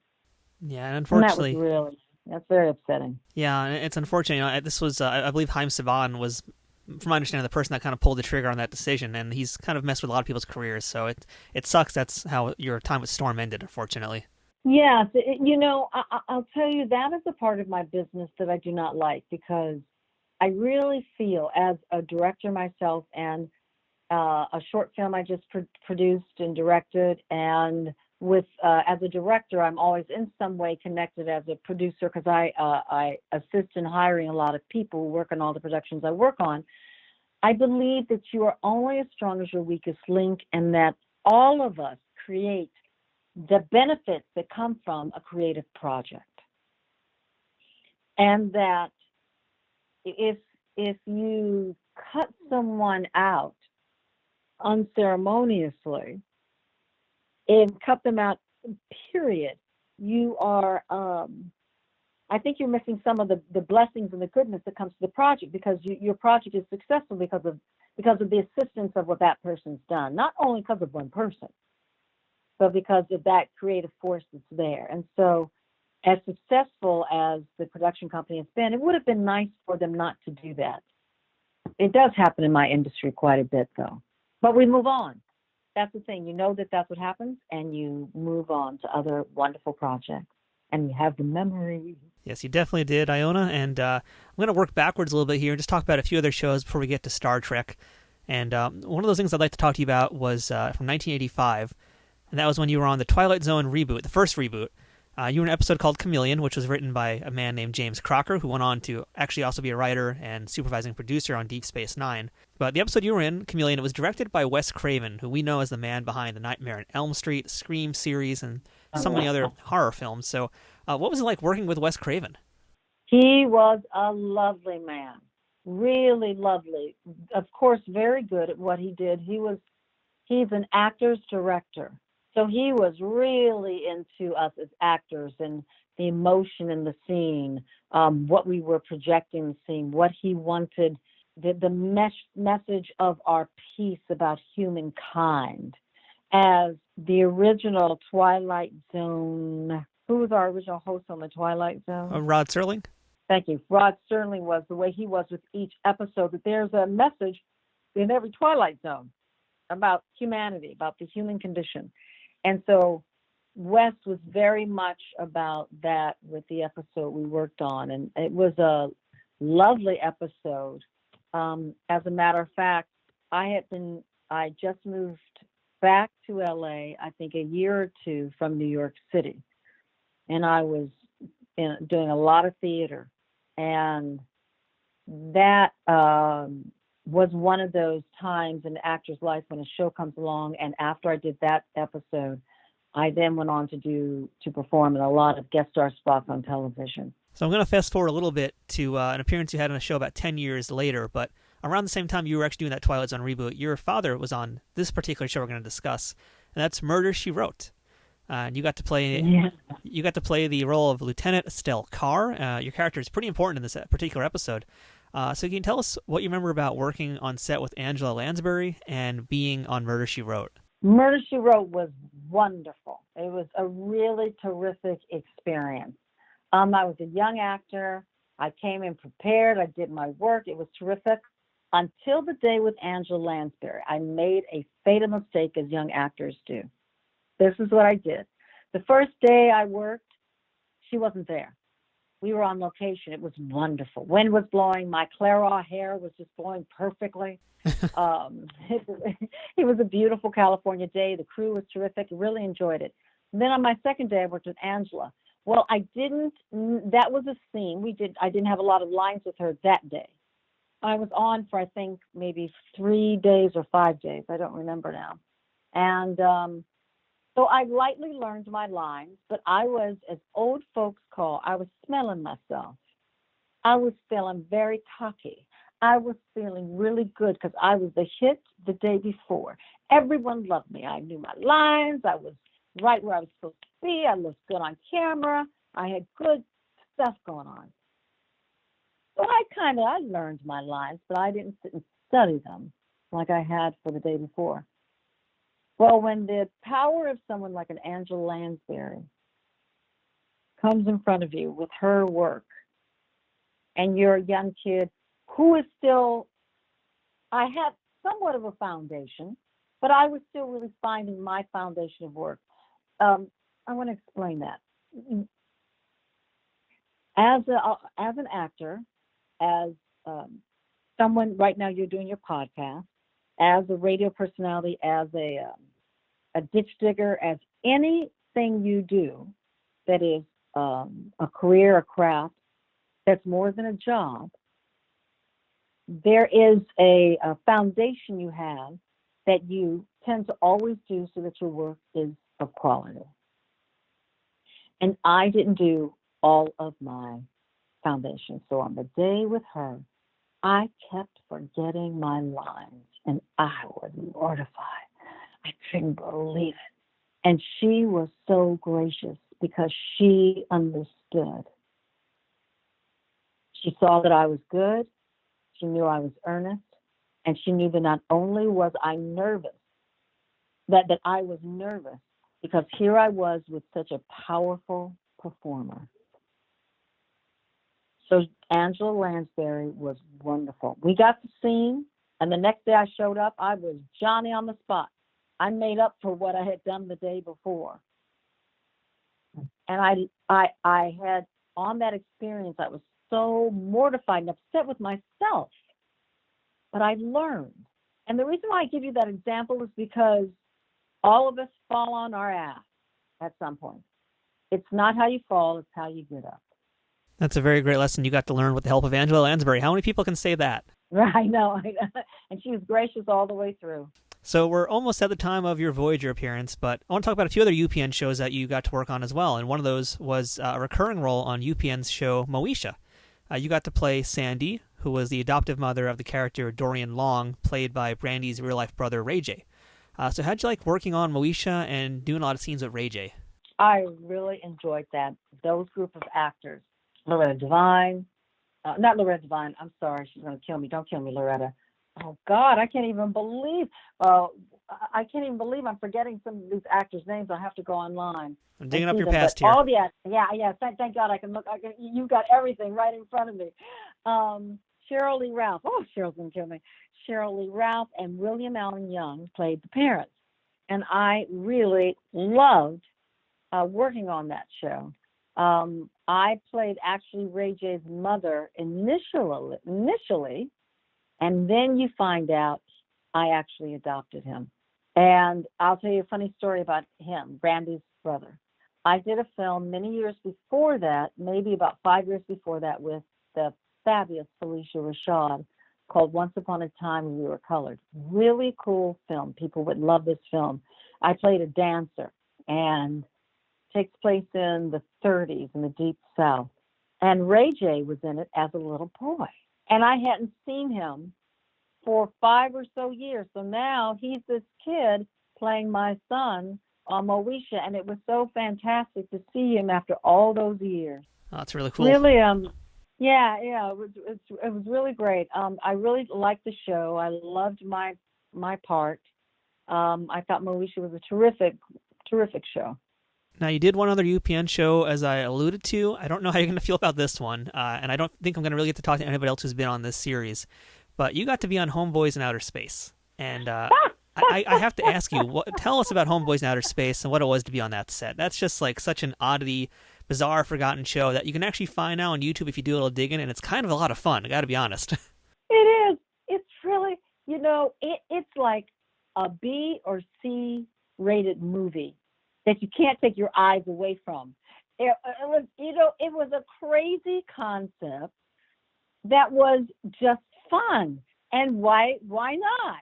Yeah, and unfortunately... And that's very upsetting. Yeah, and it's unfortunate. This was, I believe Haim Saban was, from my understanding, the person that kind of pulled the trigger on that decision, and he's kind of messed with a lot of people's careers. So it sucks that's how your time with Storm ended, unfortunately. Yes, I'll tell you, that is a part of my business that I do not like, because I really feel, as a director myself, and a short film I just produced and directed, and with as a director, I'm always in some way connected as a producer, because I assist in hiring a lot of people who work on all the productions I work on. I believe that you are only as strong as your weakest link, and that all of us create the benefits that come from a creative project. And that if you cut someone out unceremoniously and cut them out, period, you are, I think you're missing some of the blessings and the goodness that comes to the project, because your project is successful because of the assistance of what that person's done, not only because of one person, but because of that creative force that's there. And so, as successful as the production company has been, it would have been nice for them not to do that. It does happen in my industry quite a bit, though. But we move on. That's the thing. You know that's what happens, and you move on to other wonderful projects, and you have the memory. Yes, you definitely did, Iona. And I'm going to work backwards a little bit here and just talk about a few other shows before we get to Star Trek. And one of those things I'd like to talk to you about was from 1985. And that was when you were on the Twilight Zone reboot, the first reboot. You were in an episode called Chameleon, which was written by a man named James Crocker, who went on to actually also be a writer and supervising producer on Deep Space Nine. But the episode you were in, Chameleon, it was directed by Wes Craven, who we know as the man behind the Nightmare on Elm Street, Scream series, and so many other horror films. So what was it like working with Wes Craven? He was a lovely man, really lovely. Of course, very good at what he did. He's an actor's director. So he was really into us as actors and the emotion in the scene, what we were projecting in the scene, what he wanted, the message of our piece about humankind. As the original Twilight Zone, who was our original host on the Twilight Zone? Rod Serling. Thank you. Rod Serling was the way he was with each episode, that there's a message in every Twilight Zone about humanity, about the human condition. And so Wes was very much about that with the episode we worked on. And it was a lovely episode. As a matter of fact, I just moved back to LA, I think a year or two from New York City. And I was doing a lot of theater. And that was one of those times in an actor's life when a show comes along, and after I did that episode, I then went on to perform in a lot of guest star spots on television. So I'm going to fast forward a little bit to an appearance you had on a show about 10 years later, but around the same time you were actually doing that Twilight Zone reboot, your father was on this particular show we're going to discuss, and that's Murder, She Wrote. And you got to play the role of Lieutenant Estelle Carr. Your character is pretty important in this particular episode. So can you tell us what you remember about working on set with Angela Lansbury and being on Murder, She Wrote? Murder, She Wrote was wonderful. It was a really terrific experience. I was a young actor. I came in prepared. I did my work. It was terrific. Until the day with Angela Lansbury, I made a fatal mistake, as young actors do. This is what I did. The first day I worked, she wasn't there. We were on location. It was wonderful. Wind was blowing. My Clairol hair was just blowing perfectly. It was a beautiful California day. The crew was terrific. Really enjoyed it. And then on my second day, I worked with Angela. Well, that was a scene. I didn't have a lot of lines with her that day. I was on for, I think, maybe 3 days or 5 days. I don't remember now. And so I lightly learned my lines, but I was, as old folks call, I was smelling myself. I was feeling very cocky. I was feeling really good because I was the hit the day before. Everyone loved me. I knew my lines. I was right where I was supposed to be. I looked good on camera. I had good stuff going on. So I learned my lines, but I didn't sit and study them like I had for the day before. Well, when the power of someone like an Angela Lansbury comes in front of you with her work, and you're a young kid who is still, I had somewhat of a foundation, but I was still really finding my foundation of work. I want to explain that. As an actor, as someone, right now you're doing your podcast, as a radio personality, as a ditch digger, as anything you do that is a career, a craft, that's more than a job, there is a foundation you have that you tend to always do so that your work is of quality. And I didn't do all of my foundation. So on the day with her, I kept forgetting my lines, and I was mortified. I couldn't believe it. And she was so gracious because she understood. She saw that I was good. She knew I was earnest. And she knew that not only was I nervous, that I was nervous because here I was with such a powerful performer. So Angela Lansbury was wonderful. We got the scene, and the next day I showed up, I was Johnny on the spot. I made up for what I had done the day before. And I had, on that experience, I was so mortified and upset with myself. But I learned. And the reason why I give you that example is because all of us fall on our ass at some point. It's not how you fall, it's how you get up. That's a very great lesson you got to learn with the help of Angela Lansbury. How many people can say that? I know. And she was gracious all the way through. So we're almost at the time of your Voyager appearance, but I want to talk about a few other UPN shows that you got to work on as well. And one of those was a recurring role on UPN's show Moesha. You got to play Sandy, who was the adoptive mother of the character Dorian Long, played by Brandy's real-life brother Ray J. So how'd you like working on Moesha and doing a lot of scenes with Ray J? I really enjoyed that. Those group of actors. Loretta Devine. Not Loretta Devine. I'm sorry. She's going to kill me. Don't kill me, Loretta. Oh, God. I can't even believe I'm forgetting some of these actors' names. I'll have to go online. I'm digging up your past here. All the actors. Yeah. Thank God I can look. You've got everything right in front of me. Sheryl Lee Ralph. Oh, Cheryl's going to kill me. Sheryl Lee Ralph and William Allen Young played the parents. And I really loved working on that show. I played actually Ray J's mother initially, and then you find out I actually adopted him. And I'll tell you a funny story about him, Brandy's brother. I did a film many years before that, maybe about 5 years before that, with the fabulous Felicia Rashad, called Once Upon a Time When We Were Colored. Really cool film. People would love this film. I played a dancer, and takes place in the 30s in the Deep South. And Ray J was in it as a little boy. And I hadn't seen him for 5 or so years. So now he's this kid playing my son, Moesha, and it was so fantastic to see him after all those years. Oh, that's really cool. Really, yeah, it was really great. I really liked the show. I loved my part. I thought Moesha was a terrific show. Now, you did one other UPN show, as I alluded to. I don't know how you're going to feel about this one, and I don't think I'm going to really get to talk to anybody else who's been on this series. But you got to be on Homeboys in Outer Space. And I have to ask you, tell us about Homeboys in Outer Space and what it was to be on that set. That's just like such an oddity, bizarre, forgotten show that you can actually find now on YouTube if you do a little digging, and it's kind of a lot of fun, I got to be honest. It is. It's really, it's like a B or C rated movie that you can't take your eyes away from. It was a crazy concept that was just fun, and why not?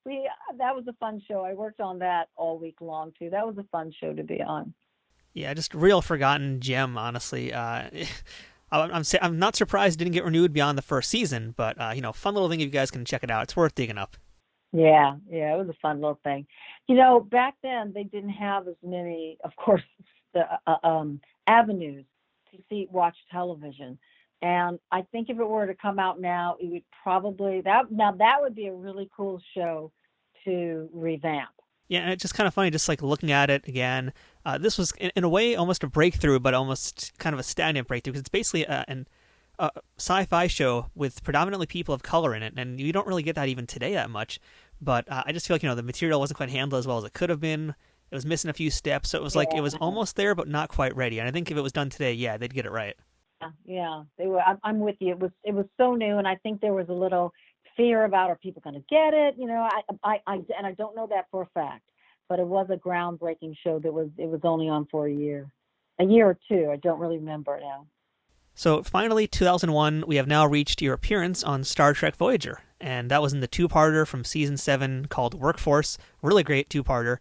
That was a fun show. I worked on that all week long too. That was a fun show to be on. Yeah, just real forgotten gem, honestly. I'm not surprised it didn't get renewed beyond the first season, but fun little thing if you guys can check it out. It's worth digging up. Yeah, it was a fun little thing. Back then they didn't have as many, of course, the avenues to watch television. And I think if it were to come out now, it would probably that would be a really cool show to revamp. Yeah, and it's just kind of funny, just like looking at it again. This was in a way almost a breakthrough, but almost kind of a stagnant breakthrough, because it's basically a sci-fi show with predominantly people of color in it, and you don't really get that even today that much. But I just feel like the material wasn't quite handled as well as it could have been. It was missing a few steps, so it was like it was almost there, but not quite ready. And I think if it was done today, yeah, they'd get it right. Yeah, they were. I'm with you. It was so new, and I think there was a little fear about, are people going to get it? I don't know that for a fact, but it was a groundbreaking show it was only on for a year or two. I don't really remember now. So finally, 2001, we have now reached your appearance on Star Trek Voyager, and that was in the two-parter from Season 7 called Workforce. Really great two-parter.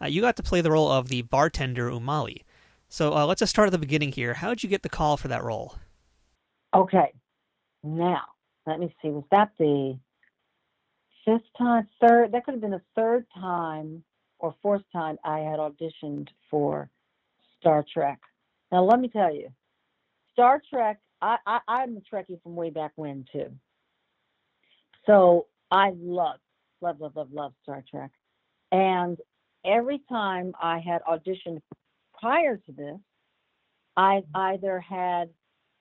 You got to play the role of the bartender Umali. So let's just start at the beginning here. How did you get the call for that role? Okay, now, let me see. Was that the fifth time? Third? That could have been the third time or fourth time I had auditioned for Star Trek. Now, let me tell you, Star Trek, I'm a Trekkie from way back when, too. So I love Star Trek. And every time I had auditioned prior to this, I either had,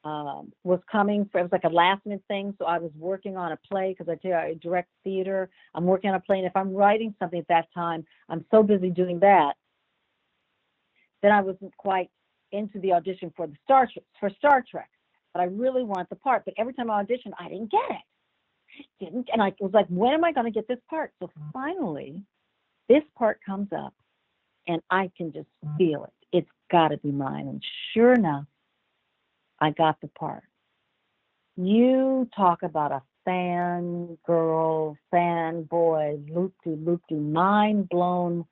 was coming for, it was like a last minute thing. So I was working on a play, because I tell you, I direct theater. I'm working on a play. And if I'm writing something at that time, I'm so busy doing that, then I wasn't quite into the audition for Star Trek, but I really wanted the part. But every time I auditioned, I didn't get it. And I was like, when am I going to get this part? So finally, this part comes up, and I can just feel it. It's got to be mine. And sure enough, I got the part. You talk about a fangirl, fanboy, loop-de-loop-de, mind-blown,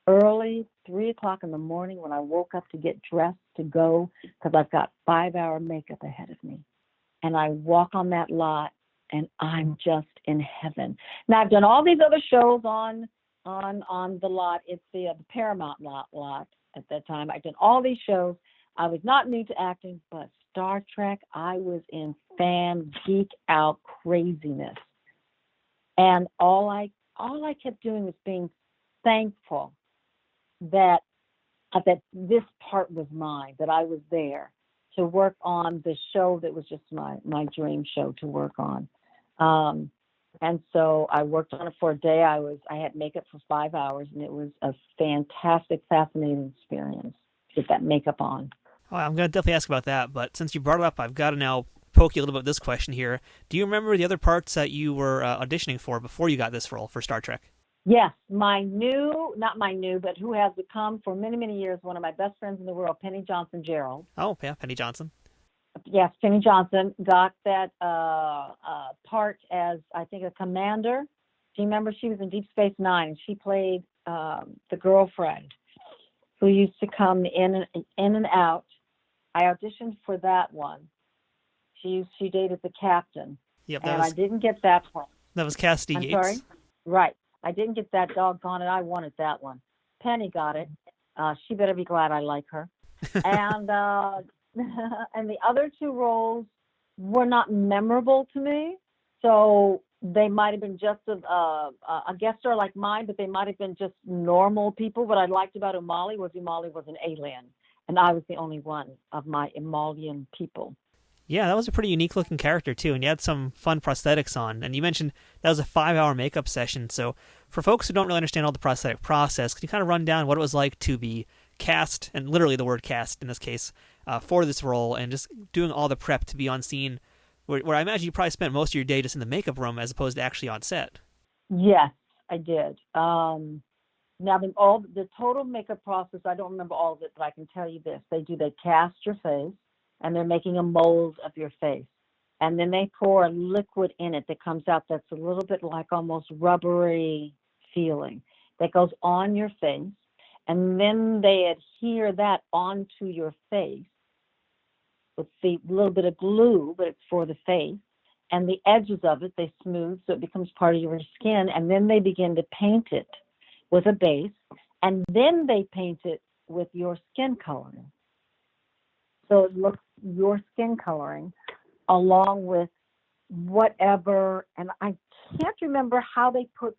early, 3 o'clock in the morning when I woke up to get dressed to go, because I've got 5-hour makeup ahead of me. And I walk on that lot, and I'm just in heaven. Now, I've done all these other shows on the lot. It's the Paramount lot at that time. I've done all these shows. I was not new to acting, but Star Trek, I was in fan geek out craziness. And all I kept doing was being thankful that this part was mine, that I was there to work on the show that was just my dream show to work on. And so I worked on it for a day. I had makeup for 5 hours, and it was a fantastic, fascinating experience to get that makeup on. Oh, I'm going to definitely ask about that, but since you brought it up, I've got to now poke you a little bit with this question here. Do you remember the other parts that you were auditioning for before you got this role for Star Trek? Yes, not my new, but who has become for many, many years one of my best friends in the world, Penny Johnson Gerald. Oh, yeah, Penny Johnson. Yes, Penny Johnson got that part as, I think, a commander. Do you remember she was in Deep Space Nine, and she played the girlfriend who used to come in and out. I auditioned for that one. She dated the captain. Yep, and I didn't get that one. that was Cassidy I'm Yates. sorry? Right. I didn't get that, doggone it. I wanted that one. Penny got it. She better be glad I like her. And and the other two roles were not memorable to me. So they might have been just a guest star like mine, but they might have been just normal people. What I liked about Umali was an alien, and I was the only one of my Imalian people. Yeah, that was a pretty unique looking character too, and you had some fun prosthetics on. And you mentioned that was a 5-hour makeup session. So for folks who don't really understand all the prosthetic process, can you kind of run down what it was like to be cast, and literally the word cast in this case, for this role, and just doing all the prep to be on scene, where I imagine you probably spent most of your day just in the makeup room as opposed to actually on set. Yes, I did. Now, the total makeup process, I don't remember all of it, but I can tell you this. They cast your face, and they're making a mold of your face. And then they pour a liquid in it that comes out that's a little bit like almost rubbery feeling that goes on your face. And then they adhere that onto your face with a little bit of glue, but it's for the face. And the edges of it, they smooth so it becomes part of your skin. And then they begin to paint it with a base. And then they paint it with your skin coloring. So it looks your skin coloring along with whatever. And I can't remember how they put,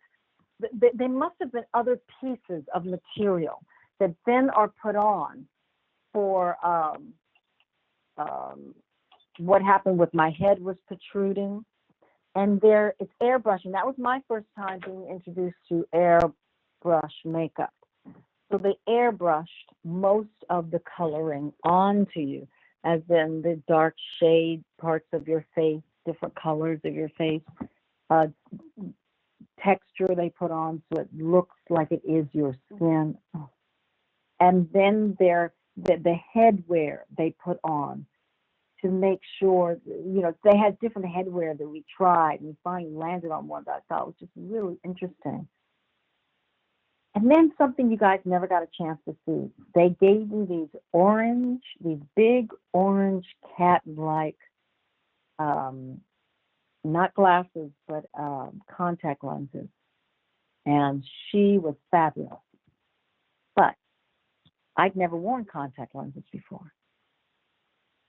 they must have been other pieces of material that then are put on for what happened with my head was protruding. And it's airbrushing. That was my first time being introduced to airbrush makeup. So they airbrushed most of the coloring onto you, as in the dark shade parts of your face, different colors of your face, texture they put on so it looks like it is your skin. And then the headwear they put on to make sure, they had different headwear that we tried, and we finally landed on one that I thought was just really interesting. And then something you guys never got a chance to see. They gave me these big orange cat-like, not glasses, but contact lenses. And she was fabulous. But I'd never worn contact lenses before.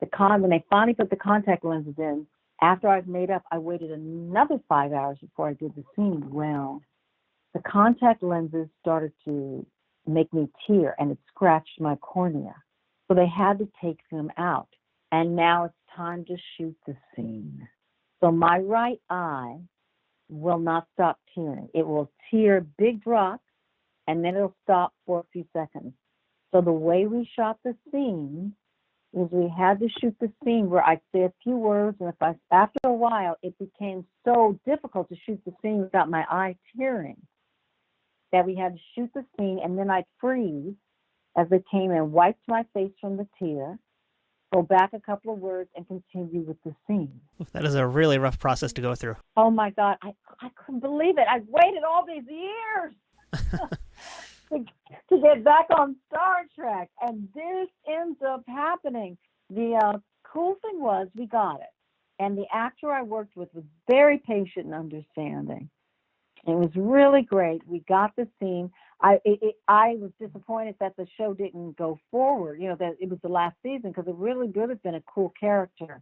When they finally put the contact lenses in, after I'd made up, I waited another 5 hours before I did the scene. Well, the contact lenses started to make me tear, and it scratched my cornea. So they had to take them out. And now it's time to shoot the scene. So my right eye will not stop tearing. It will tear big drops, and then it'll stop for a few seconds. So the way we shot the scene is we had to shoot the scene where I'd say a few words, and after a while, it became so difficult to shoot the scene without my eye tearing that we had to shoot the scene, and then I'd freeze as they came and wiped my face from the tear, go back a couple of words, and continue with the scene. That is a really rough process to go through. Oh, my God. I couldn't believe it. I waited all these years to get back on Star Trek, and this ends up happening. The cool thing was we got it, and the actor I worked with was very patient and understanding. It was really great. We got the scene. I was disappointed that the show didn't go forward, that it was the last season, because it really would have been a cool character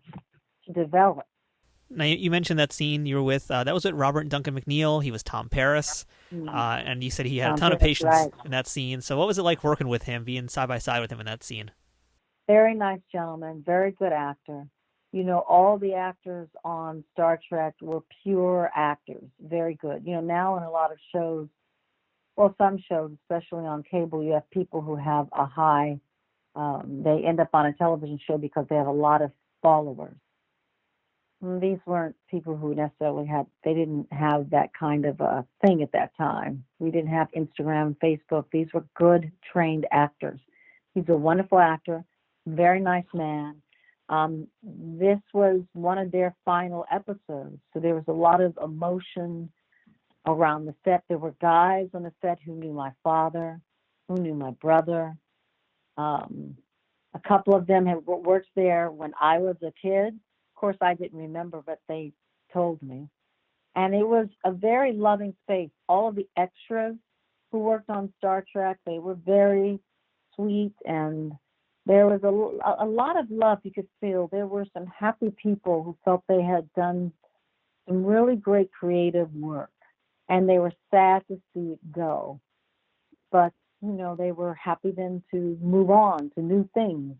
to develop. Now, you mentioned that scene you were with. That was with Robert Duncan McNeill. He was Tom Paris. And you said he had a ton of patience in that scene. So what was it like working with him, being side by side with him in that scene? Very nice gentleman, very good actor. All the actors on Star Trek were pure actors, very good. Now in a lot of shows, well, some shows, especially on cable, you have people who have a high, they end up on a television show because they have a lot of followers. These weren't people who necessarily they didn't have that kind of a thing at that time. We didn't have Instagram, Facebook. These were good, trained actors. He's a wonderful actor, very nice man. This was one of their final episodes, so there was a lot of emotion around the set. There were guys on the set who knew my father, who knew my brother. A couple of them had worked there when I was a kid. Of course, I didn't remember, but they told me. And it was a very loving space. All of the extras who worked on Star Trek, they were very sweet, and there was a lot of love you could feel. There were some happy people who felt they had done some really great creative work, and they were sad to see it go. But, they were happy then to move on to new things,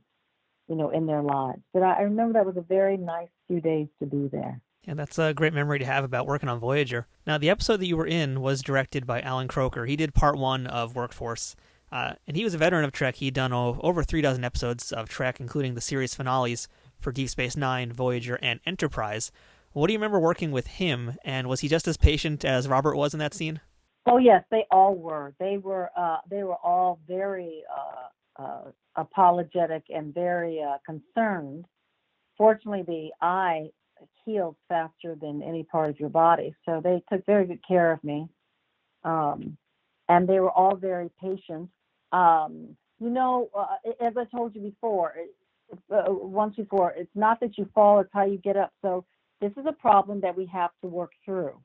in their lives. But I remember that was a very nice few days to be there. And that's a great memory to have about working on Voyager. Now, the episode that you were in was directed by Alan Croker. He did part 1 of Workforce. And he was a veteran of Trek. He'd done over 36 episodes of Trek, including the series finales for Deep Space Nine, Voyager, and Enterprise. What do you remember working with him, and was he just as patient as Robert was in that scene? Oh yes, they all were. They were all very apologetic and very concerned. Fortunately, the eye healed faster than any part of your body, so they took very good care of me. And they were all very patient. As I told you before, once before, it's not that you fall, it's how you get up. So this is a problem that we have to work through.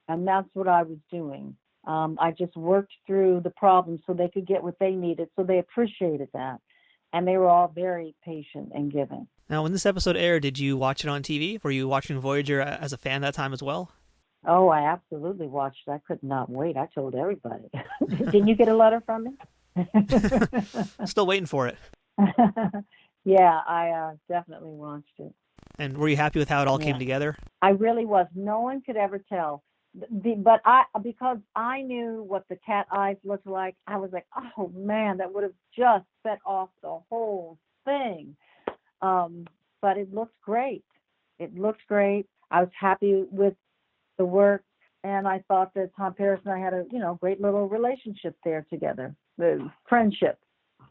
And that's what I was doing. I just worked through the problem so they could get what they needed. So they appreciated that. And they were all very patient and giving. Now, when this episode aired, did you watch it on TV? Were you watching Voyager as a fan that time as well? Oh, I absolutely watched it. I could not wait. I told everybody. Didn't you get a letter from me? Still waiting for it. Yeah, I definitely watched it. And were you happy with how it all came together? I really was. No one could ever tell. Because I knew what the cat eyes looked like, I was like, oh man, that would have just set off the whole thing. But it looked great. I was happy with the work, and I thought that Tom Paris and I had a great little relationship there together. The friendship.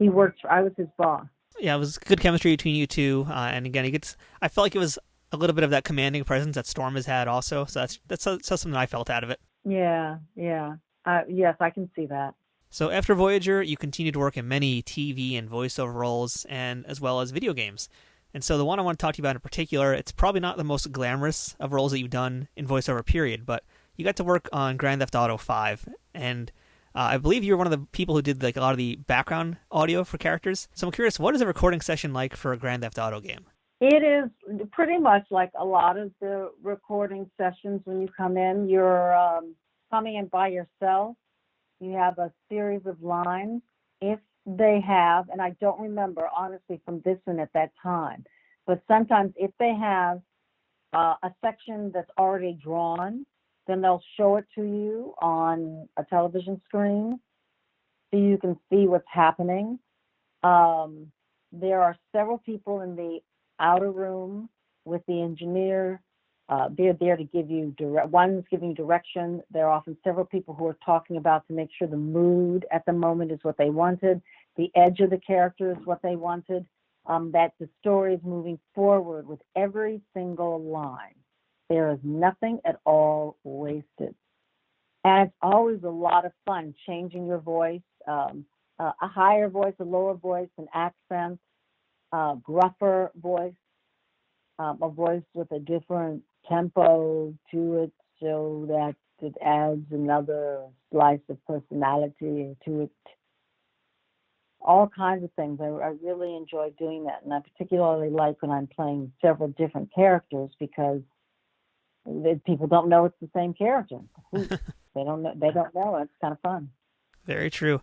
I was his boss. Yeah, it was good chemistry between you two. And again, I felt like it was a little bit of that commanding presence that Storm has had also. So that's something I felt out of it. Yeah. Yes, I can see that. So after Voyager, you continued to work in many TV and voiceover roles, and as well as video games. And so the one I want to talk to you about in particular, it's probably not the most glamorous of roles that you've done in voiceover, period, but you got to work on Grand Theft Auto 5, and I believe you were one of the people who did a lot of the background audio for characters. So I'm curious, what is a recording session like for a Grand Theft Auto game? It is pretty much like a lot of the recording sessions when you come in. You're coming in by yourself. You have a series of lines. If they have, and I don't remember honestly from this one at that time, but sometimes if they have a section that's already drawn, then they'll show it to you on a television screen so you can see what's happening. There are several people in the outer room with the engineer. They're there to give you one's giving direction. There are often several people who are talking about to make sure the mood at the moment is what they wanted, the edge of the character is what they wanted, that the story is moving forward with every single line. There is nothing at all wasted. And it's always a lot of fun changing your voice, a higher voice, a lower voice, an accent, gruffer voice, a voice with a different tempo to it so that it adds another slice of personality to it. All kinds of things. I really enjoy doing that, and I particularly like when I'm playing several different characters because people don't know it's the same character. They don't know. It's kind of fun. Very true.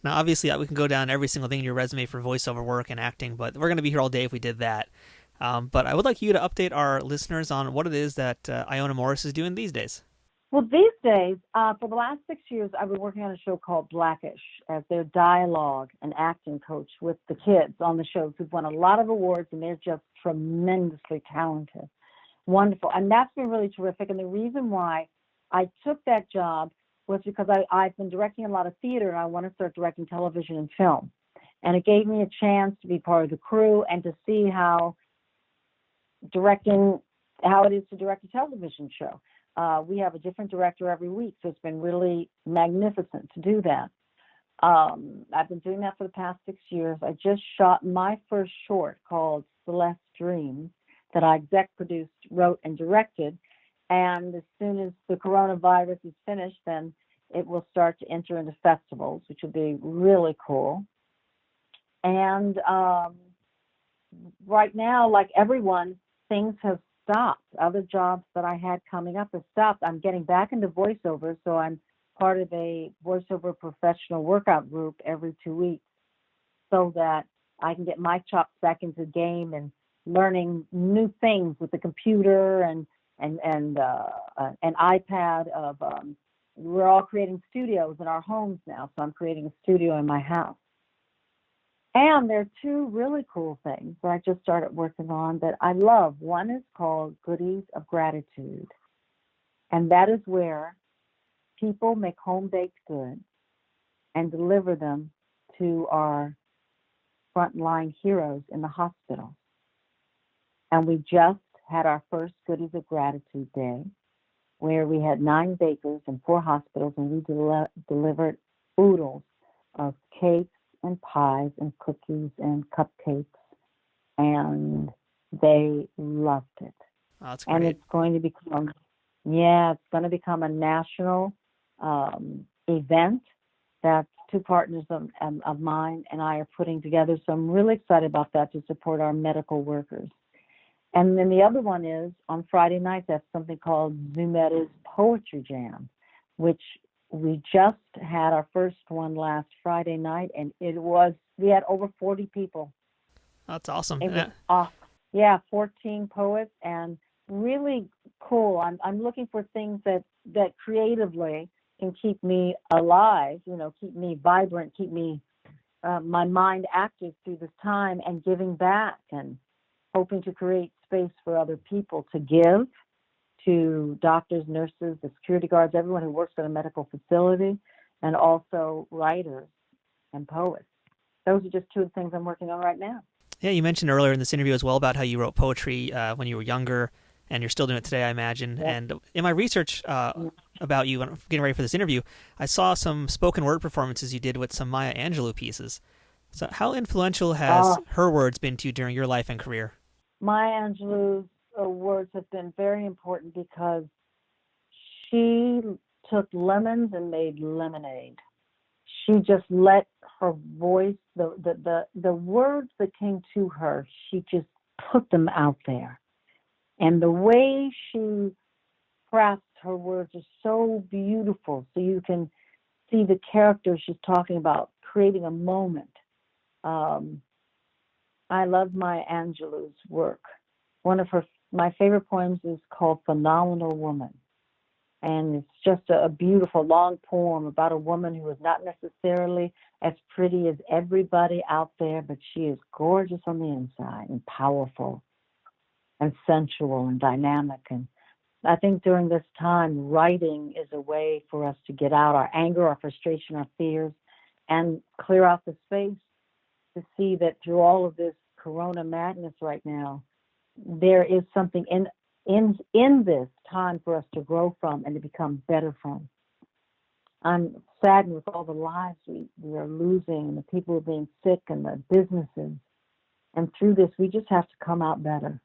Now, obviously, we can go down every single thing in your resume for voiceover work and acting, but we're going to be here all day if we did that. But I would like you to update our listeners on what it is that Iona Morris is doing these days. Well, these days, for the last 6 years, I've been working on a show called Blackish as their dialogue and acting coach with the kids on the shows who've won a lot of awards, and they're just tremendously talented. Wonderful. And that's been really terrific. And the reason why I took that job was because I've been directing a lot of theater, and I want to start directing television and film. And it gave me a chance to be part of the crew and to see how it is to direct a television show. We have a different director every week, so it's been really magnificent to do that. I've been doing that for the past 6 years. I just shot my first short called Celeste Dreams that I exec produced, wrote, and directed. And as soon as the coronavirus is finished, then it will start to enter into festivals, which will be really cool. And right now, like everyone, things have stopped. Other jobs that I had coming up have stopped. I'm getting back into voiceover, so I'm part of a voiceover professional workout group every 2 weeks so that I can get my chops back into the game and learning new things with the computer and an iPad of we're all creating studios in our homes now, so I'm creating a studio in my house. And there are two really cool things that I just started working on that I love. One is called Goodies of Gratitude, and that is where people make home-baked goods and deliver them to our frontline heroes in the hospital. And we just had our first Goodies of Gratitude Day, where we had 9 bakers in 4 hospitals, and we delivered oodles of cakes and pies and cookies and cupcakes, and they loved it. Oh, that's great. And it's going to become, a national event that 2 partners of mine and I are putting together. So I'm really excited about that to support our medical workers. And then the other one is on Friday night, that's something called Zumetta's Poetry Jam, which we just had our first one last Friday night, and we had over 40 people. That's awesome. It was awesome. Yeah, 14 poets, and really cool. I'm looking for things that creatively can keep me alive, keep me vibrant, keep me my mind active through this time, and giving back and hoping to create space for other people to give to doctors, nurses, the security guards, everyone who works at a medical facility, and also writers and poets. Those are just 2 of the things I'm working on right now. Yeah, you mentioned earlier in this interview as well about how you wrote poetry when you were younger, and you're still doing it today, I imagine. Yeah. And in my research about you, and getting ready for this interview, I saw some spoken word performances you did with some Maya Angelou pieces. So how influential has her words been to you during your life and career? Maya Angelou's words have been very important because she took lemons and made lemonade. She just let her voice, the words that came to her, she just put them out there. And the way she crafts her words is so beautiful. So you can see the character she's talking about, creating a moment. I love Maya Angelou's work. One of my favorite poems is called Phenomenal Woman. And it's just a beautiful long poem about a woman who is not necessarily as pretty as everybody out there, but she is gorgeous on the inside and powerful and sensual and dynamic. And I think during this time, writing is a way for us to get out our anger, our frustration, our fears, and clear out the space to see that through all of this corona madness right now, there is something in this time for us to grow from and to become better from. I'm saddened with all the lives we are losing, and the people who are being sick, and the businesses. And through this, we just have to come out better.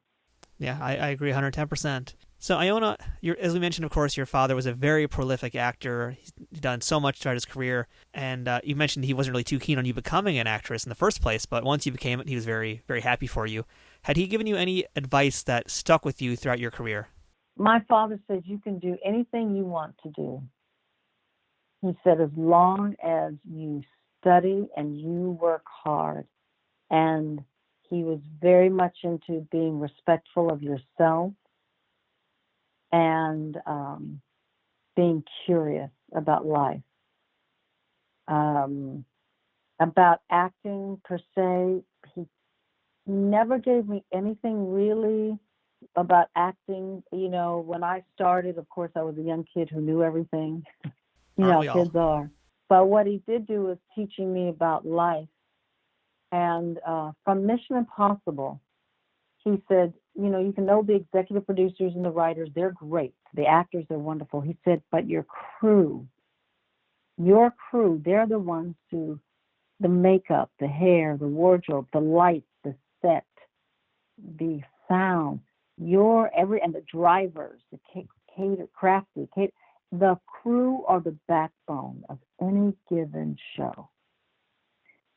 Yeah, I agree 110%. So Iona, as we mentioned, of course, your father was a very prolific actor. He's done so much throughout his career. And you mentioned he wasn't really too keen on you becoming an actress in the first place, but once you became it, he was very, very happy for you. Had he given you any advice that stuck with you throughout your career? My father says you can do anything you want to do. He said as long as you study and you work hard. And he was very much into being respectful of yourself and being curious about life. About acting per se, he never gave me anything really about acting. When I started, of course, I was a young kid who knew everything. Kids are. But what he did do was teaching me about life. And from Mission Impossible, he said, you can know the executive producers and the writers, they're great. The actors are wonderful. He said, but your crew, they're the ones who, the makeup, the hair, the wardrobe, the lights, the set, the sound, and the drivers, the crafty. The crew are the backbone of any given show.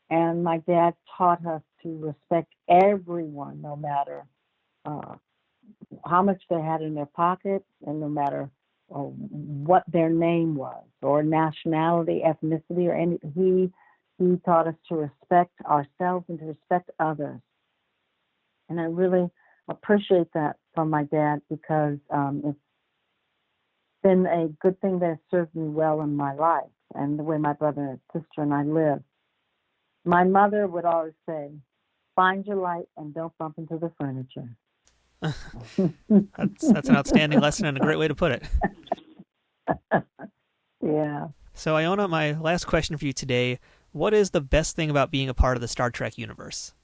And my dad taught us to respect everyone, no matter how much they had in their pocket, and no matter what their name was, or nationality, ethnicity, or anything. He taught us to respect ourselves and to respect others. And I really appreciate that from my dad, because it's been a good thing that has served me well in my life and the way my brother and sister and I live. My mother would always say, find your light and don't bump into the furniture. That's an outstanding lesson and a great way to put it. Yeah. So, Iona, my last question for you today, what is the best thing about being a part of the Star Trek universe?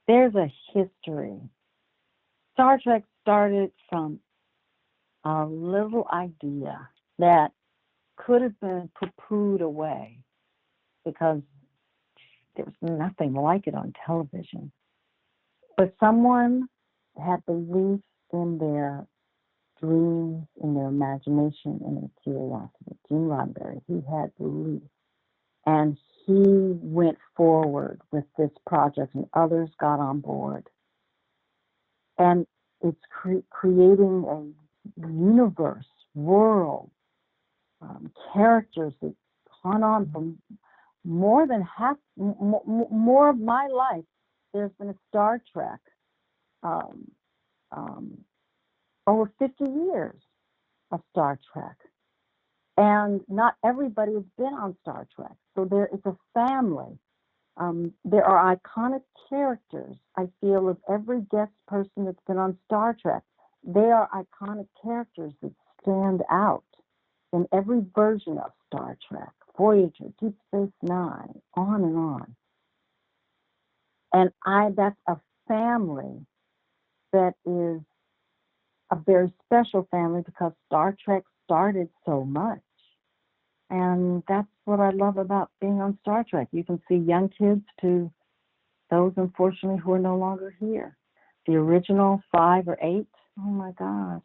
There's a history. Star Trek started from a little idea that could have been poo-pooed away because there was nothing like it on television. But someone had belief in their dreams, in their imagination, and their curiosity. Gene Roddenberry, he had belief. And he went forward with this project, and others got on board. And it's creating a universe, world, characters that gone on from more than more of my life. There's been a Star Trek over 50 years of Star Trek. And not everybody has been on Star Trek. So there is a family. There are iconic characters, I feel, of every guest person that's been on Star Trek. They are iconic characters that stand out in every version of Star Trek. Voyager, Deep Space Nine, on and on. And that's a family that is a very special family because Star Trek started so much. And that's what I love about being on Star Trek. You can see young kids to those, unfortunately, who are no longer here. The original 5 or 8, oh my God.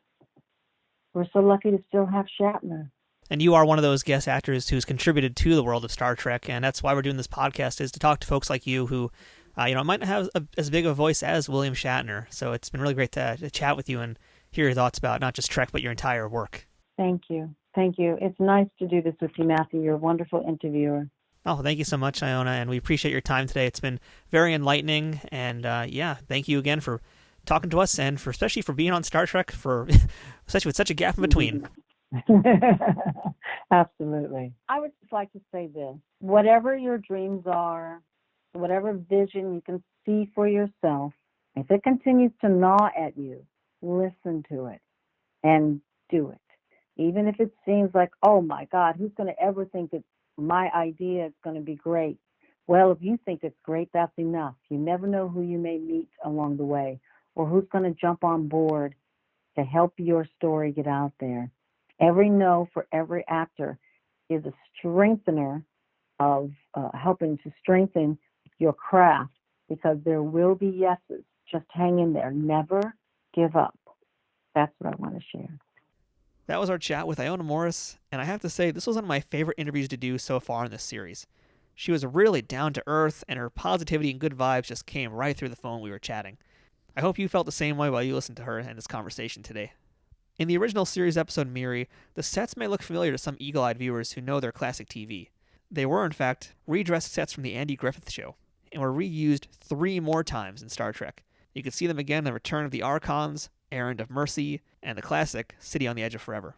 We're so lucky to still have Shatner. And you are one of those guest actors who's contributed to the world of Star Trek, and that's why we're doing this podcast, is to talk to folks like you who, might not have as big of a voice as William Shatner. So it's been really great to chat with you and hear your thoughts about not just Trek, but your entire work. Thank you. Thank you. It's nice to do this with you, Matthew. You're a wonderful interviewer. Oh, thank you so much, Iona, and we appreciate your time today. It's been very enlightening, and thank you again for talking to us, and especially for being on Star Trek, especially with such a gap in between. Absolutely. I would just like to say this. Whatever your dreams are, whatever vision you can see for yourself, if it continues to gnaw at you, listen to it and do it. Even if it seems like, oh my God, who's going to ever think that my idea is going to be great? Well, if you think it's great, that's enough. You never know who you may meet along the way or who's going to jump on board to help your story get out there. Every no for every actor is a strengthener of helping to strengthen your craft, because there will be yeses. Just hang in there. Never give up. That's what I want to share. That was our chat with Iona Morris, and I have to say, this was one of my favorite interviews to do so far in this series. She was really down to earth, and her positivity and good vibes just came right through the phone we were chatting. I hope you felt the same way while you listened to her and this conversation today. In the original series episode Miri, the sets may look familiar to some eagle-eyed viewers who know their classic TV. They were, in fact, redressed sets from the Andy Griffith Show, and were reused 3 more times in Star Trek. You could see them again in Return of the Archons, Errand of Mercy, and the classic City on the Edge of Forever.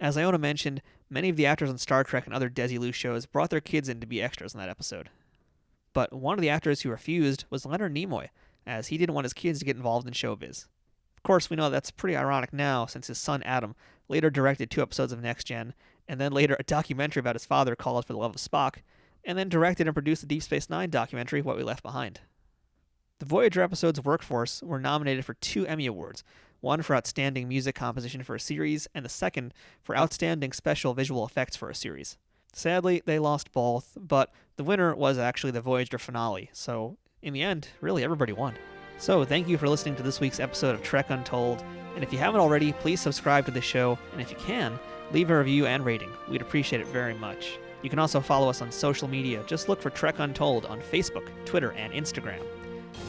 As Iona mentioned, many of the actors on Star Trek and other Desilu shows brought their kids in to be extras in that episode. But one of the actors who refused was Leonard Nimoy, as he didn't want his kids to get involved in showbiz. Of course, we know that's pretty ironic now, since his son Adam later directed 2 episodes of Next Gen, and then later a documentary about his father called For the Love of Spock, and then directed and produced the Deep Space Nine documentary What We Left Behind. The Voyager episodes Workforce were nominated for 2 Emmy Awards, one for Outstanding Music Composition for a Series, and the second for Outstanding Special Visual Effects for a Series. Sadly, they lost both, but the winner was actually the Voyager finale, so in the end, really everybody won. So thank you for listening to this week's episode of Trek Untold. And if you haven't already, please subscribe to the show, and if you can, leave a review and rating. We'd appreciate it very much. You can also follow us on social media. Just look for Trek Untold on Facebook, Twitter, and Instagram.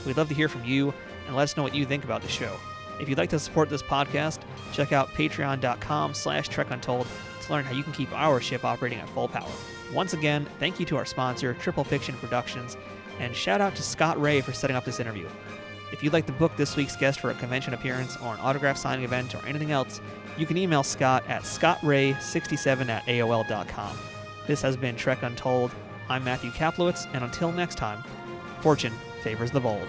We'd love to hear from you, and let us know what you think about the show. If you'd like to support this podcast, check out patreon.com/TrekUntold to learn how you can keep our ship operating at full power. Once again, thank you to our sponsor, Triple Fiction Productions, and shout out to Scott Ray for setting up this interview. If you'd like to book this week's guest for a convention appearance or an autograph signing event or anything else, you can email Scott at scottray67@aol.com. This has been Trek Untold. I'm Matthew Kaplowitz, and until next time, fortune favors the bold.